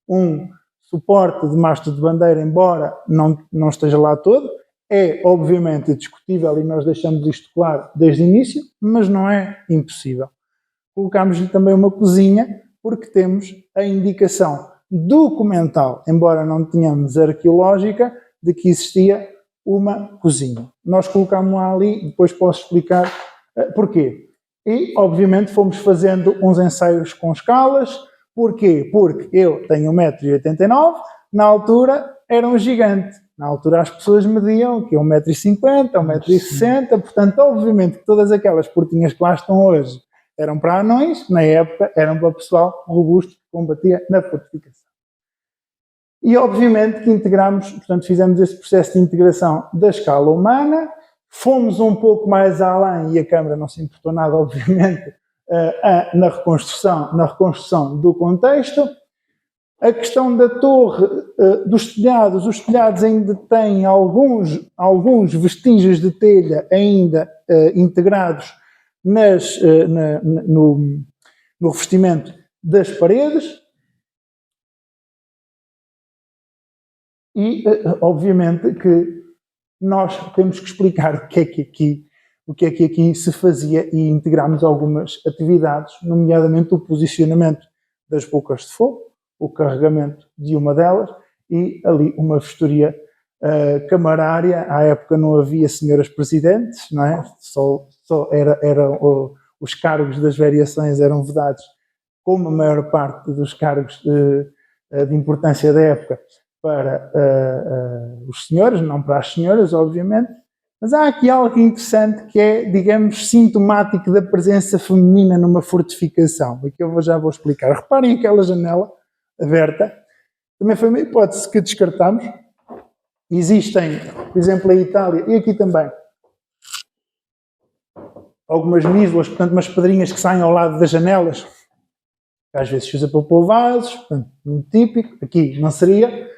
um suporte de mastro de bandeira, embora não esteja lá todo. É, obviamente, discutível e nós deixamos isto claro desde o início, mas não é impossível. Colocámos-lhe também uma cozinha, porque temos a indicação documental, embora não tenhamos arqueológica, de que existia uma cozinha. Nós colocámos lá ali, depois posso explicar porquê. E, obviamente, fomos fazendo uns ensaios com escalas. Porquê? Porque eu tenho 1,89 m, na altura era um gigante. Na altura as pessoas mediam que 1,50 m, 1,60 m, portanto, obviamente, que todas aquelas portinhas que lá estão hoje eram para anões, na época eram para pessoal robusto que combatia na fortificação. E, obviamente, que integramos, portanto, fizemos esse processo de integração da escala humana, fomos um pouco mais além, e a Câmara não se importou nada, obviamente, na reconstrução do contexto. A questão da torre, dos telhados, os telhados ainda têm alguns vestígios de telha ainda integrados no revestimento das paredes. E, obviamente, que nós temos que explicar o que é que aqui se fazia e integramos algumas atividades, nomeadamente o posicionamento das bocas de fogo, o carregamento de uma delas e ali uma vistoria camarária. À época não havia senhoras presidentes, não é? Os cargos das variações eram vedados, como a maior parte dos cargos de importância da época, para os senhores, não para as senhoras, obviamente. Mas há aqui algo interessante que é, digamos, sintomático da presença feminina numa fortificação, e que eu já vou explicar. Reparem aquela janela aberta, também foi uma hipótese que descartamos. Existem, por exemplo, em Itália, e aqui também, algumas mísulas, portanto, umas pedrinhas que saem ao lado das janelas, que às vezes se usa para pôr vasos, portanto, muito típico. Aqui não seria.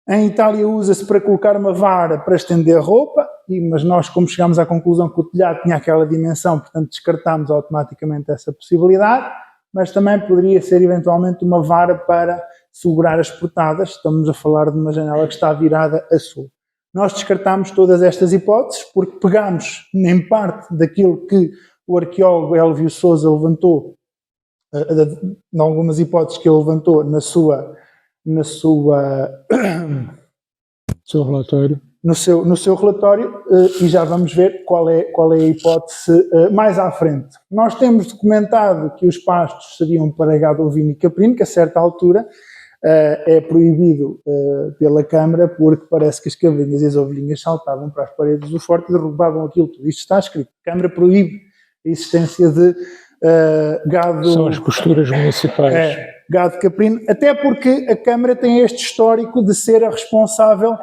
Em Itália usa-se para colocar uma vara para estender roupa, mas nós, como chegámos à conclusão que o telhado tinha aquela dimensão, portanto descartámos automaticamente essa possibilidade, mas também poderia ser eventualmente uma vara para segurar as portadas. Estamos a falar de uma janela que está virada a sul. Nós descartámos todas estas hipóteses porque pegámos em parte daquilo que o arqueólogo Elvio Sousa levantou, em algumas hipóteses que ele levantou seu relatório. No seu relatório, e já vamos ver qual é a hipótese mais à frente. Nós temos documentado que os pastos seriam para gado ovino e caprino, que a certa altura é proibido pela Câmara, porque parece que as cavrinhas e as ovelhinhas saltavam para as paredes do forte e derrubavam aquilo tudo. Isto está escrito. A Câmara proíbe a existência de gado... São as posturas municipais. Gado caprino, até porque a Câmara tem este histórico de ser a responsável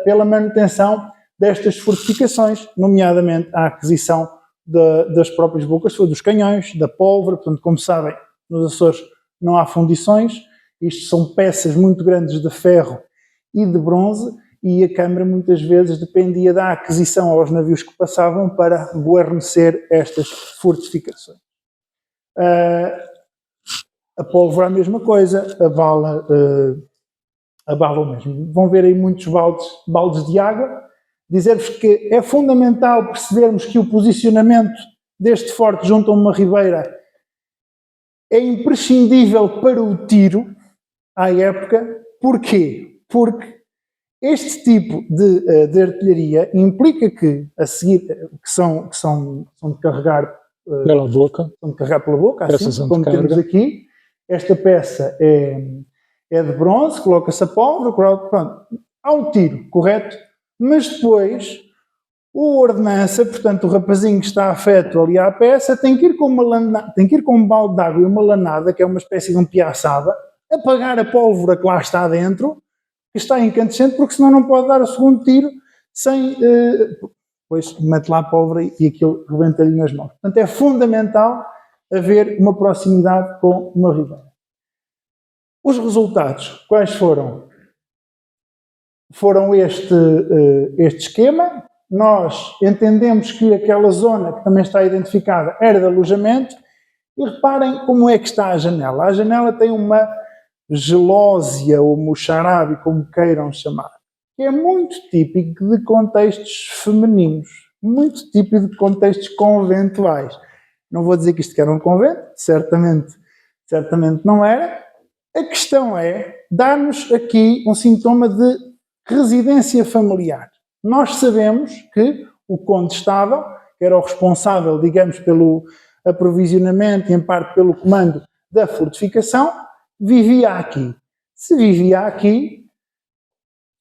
pela manutenção destas fortificações, nomeadamente a aquisição das próprias bocas, dos canhões, da pólvora. Portanto, como sabem, nos Açores não há fundições, isto são peças muito grandes de ferro e de bronze, e a Câmara muitas vezes dependia da aquisição aos navios que passavam para guarnecer estas fortificações. A pólvora a mesma coisa, a bala o mesmo. Vão ver aí muitos baldes de água, dizer-vos que é fundamental percebermos que o posicionamento deste forte junto a uma ribeira é imprescindível para o tiro à época. Porquê? Porque este tipo de artilharia implica que, a seguir, que são de carregar pela boca, assim, como temos aqui. Esta peça é de bronze, coloca-se a pólvora, pronto, há um tiro, correto? Mas depois o ordenança, portanto o rapazinho que está afeto ali à peça, tem que ir com um balde de água e uma lanada, que é uma espécie de um piaçaba, apagar a pólvora que lá está dentro, que está incandescente, porque senão não pode dar o segundo tiro sem... depois mete lá a pólvora e aquilo rebenta-lhe nas mãos. Portanto, é fundamental haver uma proximidade com uma ribeira. Os resultados, quais foram? Foram este esquema. Nós entendemos que aquela zona que também está identificada era de alojamento, e reparem como é que está a janela. A janela tem uma gelósia ou mocharabe, como queiram chamar, que é muito típico de contextos femininos, muito típico de contextos conventuais. Não vou dizer que isto era um convento, certamente não era. A questão é dar-nos aqui um sintoma de residência familiar. Nós sabemos que o condestável, que era o responsável, digamos, pelo aprovisionamento e em parte pelo comando da fortificação, vivia aqui. Se vivia aqui,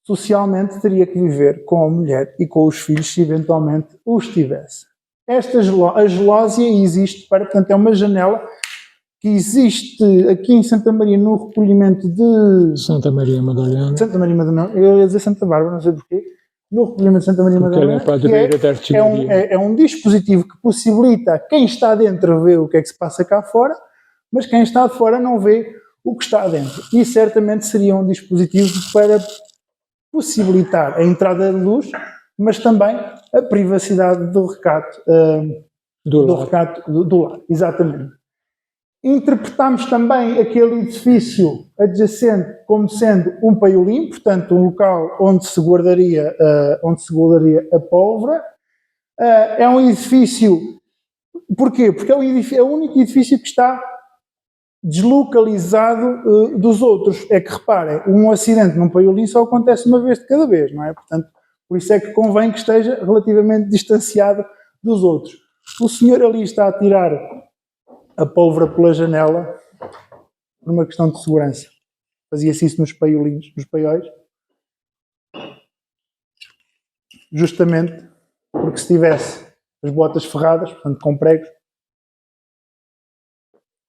socialmente teria que viver com a mulher e com os filhos, se eventualmente os tivesse. A gelósia existe, portanto é uma janela que existe aqui em Santa Maria no recolhimento de... Santa Maria Madalena. Eu ia dizer Santa Bárbara, não sei porquê. No recolhimento de Santa Maria Madalena, é um dispositivo que possibilita a quem está dentro ver o que é que se passa cá fora, mas quem está de fora não vê o que está dentro. E certamente seria um dispositivo para possibilitar a entrada de luz, mas também a privacidade do recato do lar. Exatamente. Interpretámos também aquele edifício adjacente como sendo um paiolim, portanto um local onde se guardaria a pólvora. É um edifício... Porquê? Porque é o único edifício que está deslocalizado dos outros. É que, reparem, um acidente num paiolim só acontece uma vez de cada vez, não é? Portanto, por isso é que convém que esteja relativamente distanciado dos outros. O senhor ali está a tirar a pólvora pela janela por uma questão de segurança. Fazia-se isso nos paiolins, nos paióis, justamente porque se tivesse as botas ferradas, portanto com pregos,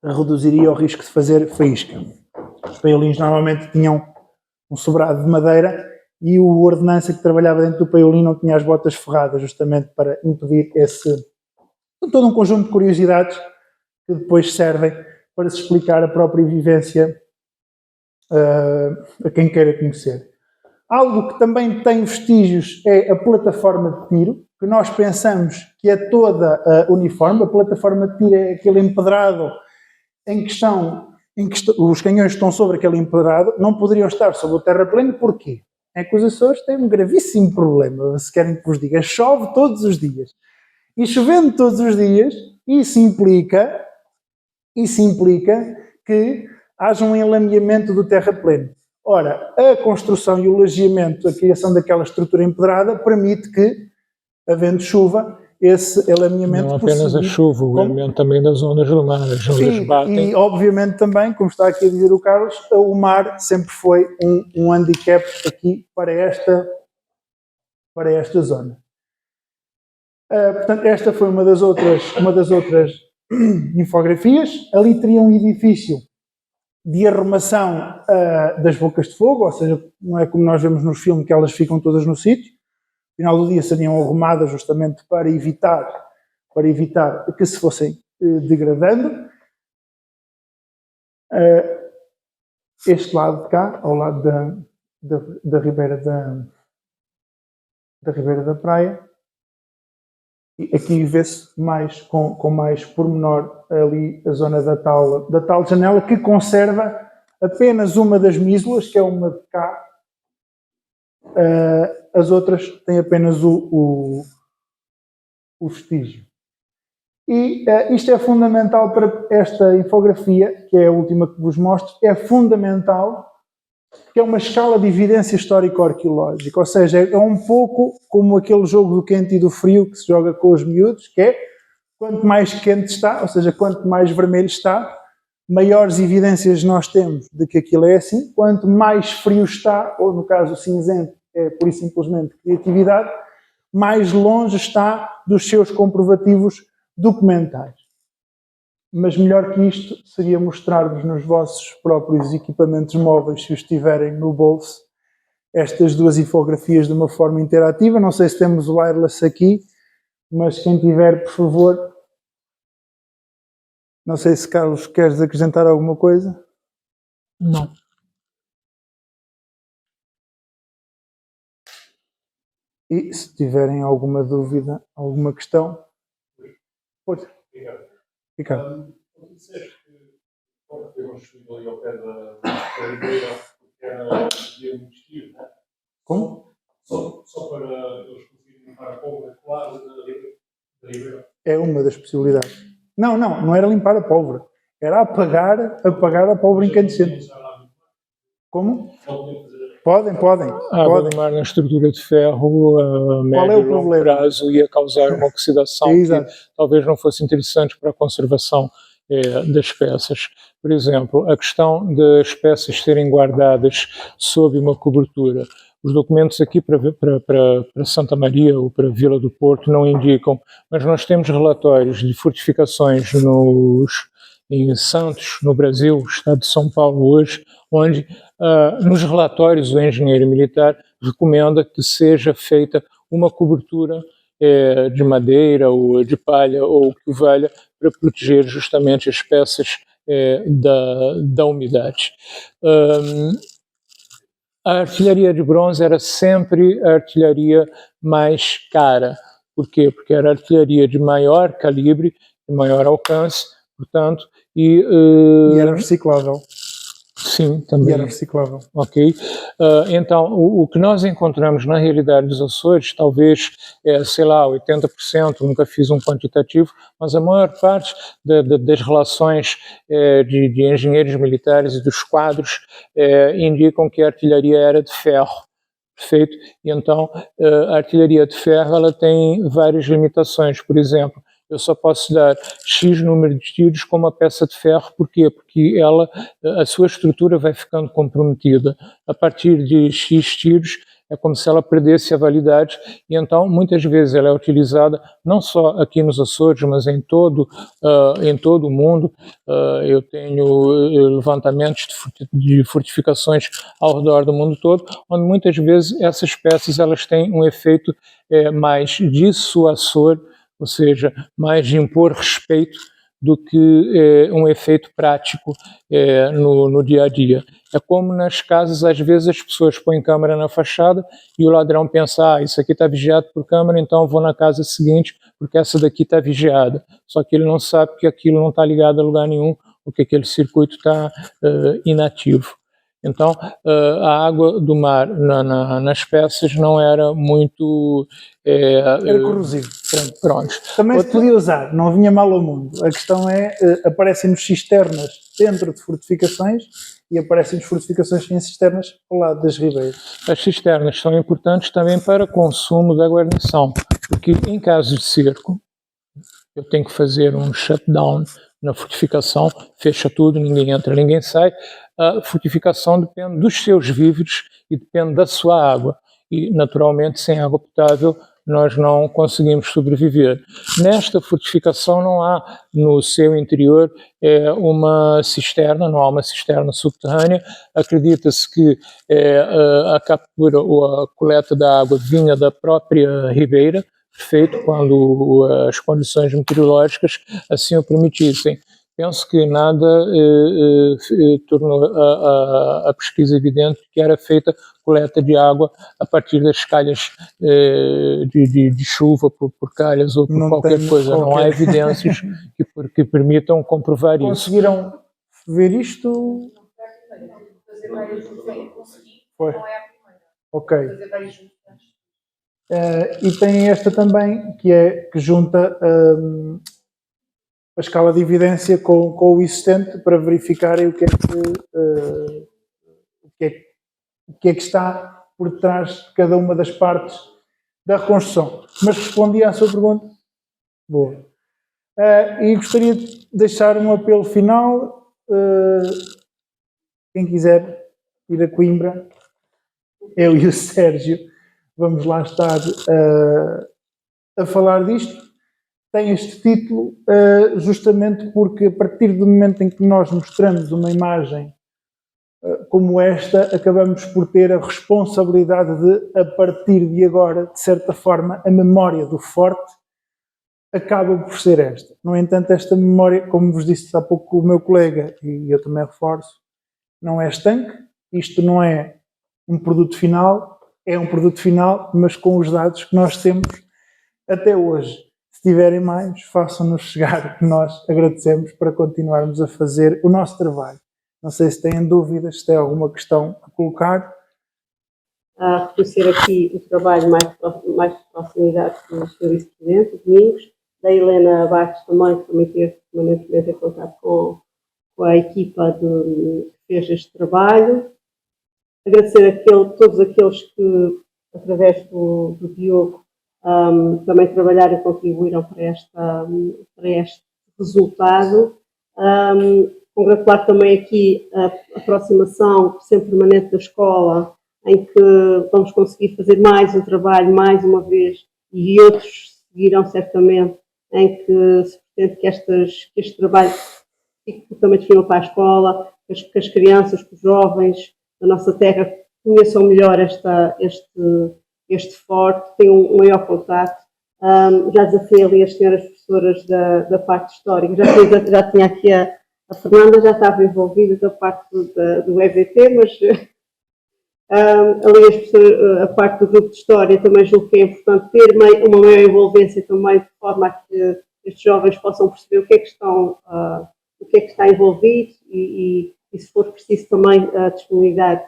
reduziria o risco de fazer faísca. Os paiolins normalmente tinham um sobrado de madeira e o ordenança que trabalhava dentro do paiolim não tinha as botas ferradas, justamente para impedir todo um conjunto de curiosidades que depois servem para se explicar a própria vivência a quem queira conhecer. Algo que também tem vestígios é a plataforma de tiro, que nós pensamos que é toda uniforme. A plataforma de tiro é aquele empedrado em que os canhões estão sobre aquele empedrado, não poderiam estar sobre o terrapleno. Porquê? É que os Açores têm um gravíssimo problema, se querem que vos diga. Chove todos os dias. E chovendo todos os dias, isso implica que haja um enlameamento do terrapleno. Ora, a construção e o lajeamento, a criação daquela estrutura empedrada, permite que, havendo chuva, esse enlameamento... Não apenas a chuva, o elemento também das ondas do mar, as ondas batem. E, obviamente, também, como está aqui a dizer o Carlos, o mar sempre foi um handicap aqui para esta zona. Portanto, esta foi uma das outras infografias. Ali teria um edifício de arrumação das bocas de fogo, ou seja, não é como nós vemos nos filmes que elas ficam todas no sítio. No final do dia seriam arrumadas justamente para evitar que se fossem degradando. Este lado de cá, ao lado da ribeira da praia, e aqui vê-se mais, com mais pormenor ali a zona da tal janela, que conserva apenas uma das mísulas, que é uma de cá, as outras têm apenas o vestígio. E isto é fundamental para esta infografia, que é a última que vos mostro, é fundamental, que é uma escala de evidência histórico-arqueológica, ou seja, é um pouco como aquele jogo do quente e do frio que se joga com os miúdos, que é quanto mais quente está, ou seja, quanto mais vermelho está, maiores evidências nós temos de que aquilo é assim, quanto mais frio está, ou no caso o cinzento é pura e simplesmente criatividade, mais longe está dos seus comprovativos documentais. Mas melhor que isto seria mostrar-vos nos vossos próprios equipamentos móveis, se os tiverem no bolso, estas duas infografias de uma forma interativa. Não sei se temos o wireless aqui, mas quem tiver, por favor. Não sei se, Carlos, queres acrescentar alguma coisa? Não. E se tiverem alguma dúvida, alguma questão, pode. Ricardo. Tu disseste que ter um estudo ali ao pé da Ribeira era de um tiro, não é? Como? Só para eles conseguirem limpar a pólvora clara da Ribeira. É uma das possibilidades. Não era limpar a pólvora. Era apagar a pólvora incandescente. Como? Podem. A água do mar na estrutura de ferro a médio e longo prazo ia causar uma oxidação que talvez não fosse interessante para a conservação das peças. Por exemplo, a questão das peças serem guardadas sob uma cobertura. Os documentos aqui para Santa Maria ou para Vila do Porto não indicam, mas nós temos relatórios de fortificações em Santos, no Brasil, estado de São Paulo hoje, onde nos relatórios o engenheiro militar recomenda que seja feita uma cobertura de madeira ou de palha ou que valha para proteger justamente as peças da umidade. A artilharia de bronze era sempre a artilharia mais cara. Por quê? Porque era a artilharia de maior calibre, de maior alcance, portanto, e era reciclável. Sim, também. E era reciclável. Ok. Então, o que nós encontramos na realidade dos Açores, talvez, sei lá, 80%, nunca fiz um quantitativo, mas a maior parte das relações de engenheiros militares e dos quadros indicam que a artilharia era de ferro. Perfeito? E então, a artilharia de ferro ela tem várias limitações. Por exemplo, eu só posso dar X número de tiros com uma peça de ferro. Porquê? Porque a sua estrutura vai ficando comprometida. A partir de X tiros, é como se ela perdesse a validade e então, muitas vezes, ela é utilizada não só aqui nos Açores, mas em todo o mundo. Eu tenho levantamentos de fortificações ao redor do mundo todo, onde muitas vezes essas peças elas têm um efeito mais dissuasor, ou seja, mais de impor respeito do que um efeito prático no dia a dia. É como nas casas, às vezes as pessoas põem câmera na fachada e o ladrão pensa, isso aqui está vigiado por câmera, então vou na casa seguinte porque essa daqui está vigiada. Só que ele não sabe que aquilo não está ligado a lugar nenhum, ou que aquele circuito está inativo. Então, a água do mar nas peças não era muito... era corrosivo. Pronto. Também se podia usar, não vinha mal ao mundo. A questão é, aparecem-nos cisternas dentro de fortificações e aparecem-nos fortificações em cisternas ao lado das ribeiras. As cisternas são importantes também para consumo da guarnição, porque em caso de cerco, eu tenho que fazer um shutdown na fortificação, fecha tudo, ninguém entra, ninguém sai. A fortificação depende dos seus víveres e depende da sua água. E, naturalmente, sem água potável, nós não conseguimos sobreviver. Nesta fortificação não há no seu interior uma cisterna, não há uma cisterna subterrânea. Acredita-se que a captura ou a coleta da água vinha da própria ribeira, feito quando as condições meteorológicas assim o permitissem. Penso que nada tornou a pesquisa evidente que era feita coleta de água a partir das calhas de chuva, por calhas ou por não qualquer coisa. Não há evidências que permitam comprovar isso. Conseguiram ver isto? Fazer várias juntas, consegui, foi. não é a primeira. Ok. Fazer várias juntas. E tem esta também, que junta a escala de evidência com o existente para verificarem o que é que está por trás de cada uma das partes da reconstrução. Mas respondi à sua pergunta. Boa. E gostaria de deixar um apelo final. Quem quiser ir a Coimbra, eu e o Sérgio vamos lá estar a falar disto. Tem este título justamente porque a partir do momento em que nós mostramos uma imagem como esta, acabamos por ter a responsabilidade de, a partir de agora, de certa forma, a memória do forte acaba por ser esta. No entanto, esta memória, como vos disse há pouco o meu colega, e eu também reforço, não é estanque, isto não é um produto final, é um produto final, mas com os dados que nós temos até hoje. Se tiverem mais, façam-nos chegar, que nós agradecemos para continuarmos a fazer o nosso trabalho. Não sei se têm dúvidas, se têm alguma questão a colocar. A reconhecer aqui o trabalho mais de proximidade do Sr. Vice-Presidente, Domingos, da Helena Bastos também, que também teve permanentemente em contato com a equipa que fez este trabalho. Agradecer a todos aqueles que, através do Diogo, também trabalharam e contribuíram para este resultado. Congratular também aqui a aproximação sempre permanente da escola, em que vamos conseguir fazer mais um trabalho, mais uma vez, e outros seguirão certamente, em que se pretende que este trabalho fique também disponível para a escola, que as crianças, que os jovens da nossa terra conheçam melhor este forte, tenham um maior contato. Já desafiei ali as senhoras professoras da parte histórica, já tinha aqui a Fernanda, já estava envolvida da parte do EVT, mas ali a parte do grupo de História também julgo que é importante ter uma maior envolvência também, de forma a que estes jovens possam perceber o que é que está envolvido e se for preciso também a disponibilidade,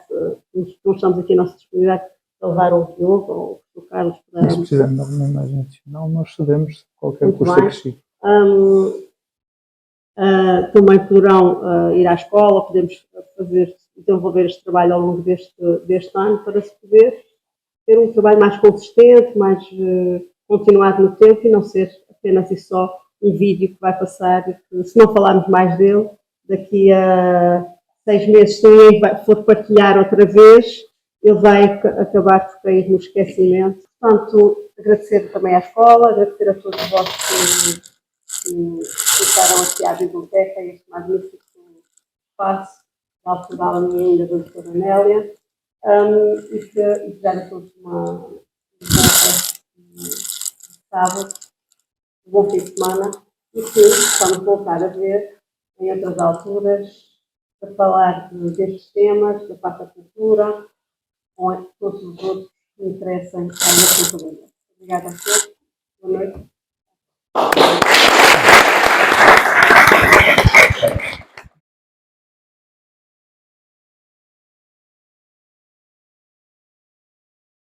nós estamos aqui a nossa disponibilidade para levar o Diogo ou o Carlos para... Se precisarem de alguma imagem adicional, nós cedemos qualquer custo acrescido. Também poderão ir à escola, podemos desenvolver este trabalho ao longo deste ano para se poder ter um trabalho mais consistente, mais continuado no tempo e não ser apenas e só um vídeo que vai passar e que, se não falarmos mais dele, daqui a 6 meses, se ninguém for partilhar outra vez, ele vai acabar por cair no esquecimento. Portanto, agradecer também à escola, agradecer a todos vós que ficaram aqui à biblioteca, este magnífico espaço da altura da minha ainda da doutora Amélia, e desejar a todos um bom sábado, um bom fim de semana, e que vamos voltar a ver em outras alturas, para falar destes temas, da parte da cultura, com todos os outros que interessam à nossa comunidade. Obrigada a todos. Boa noite.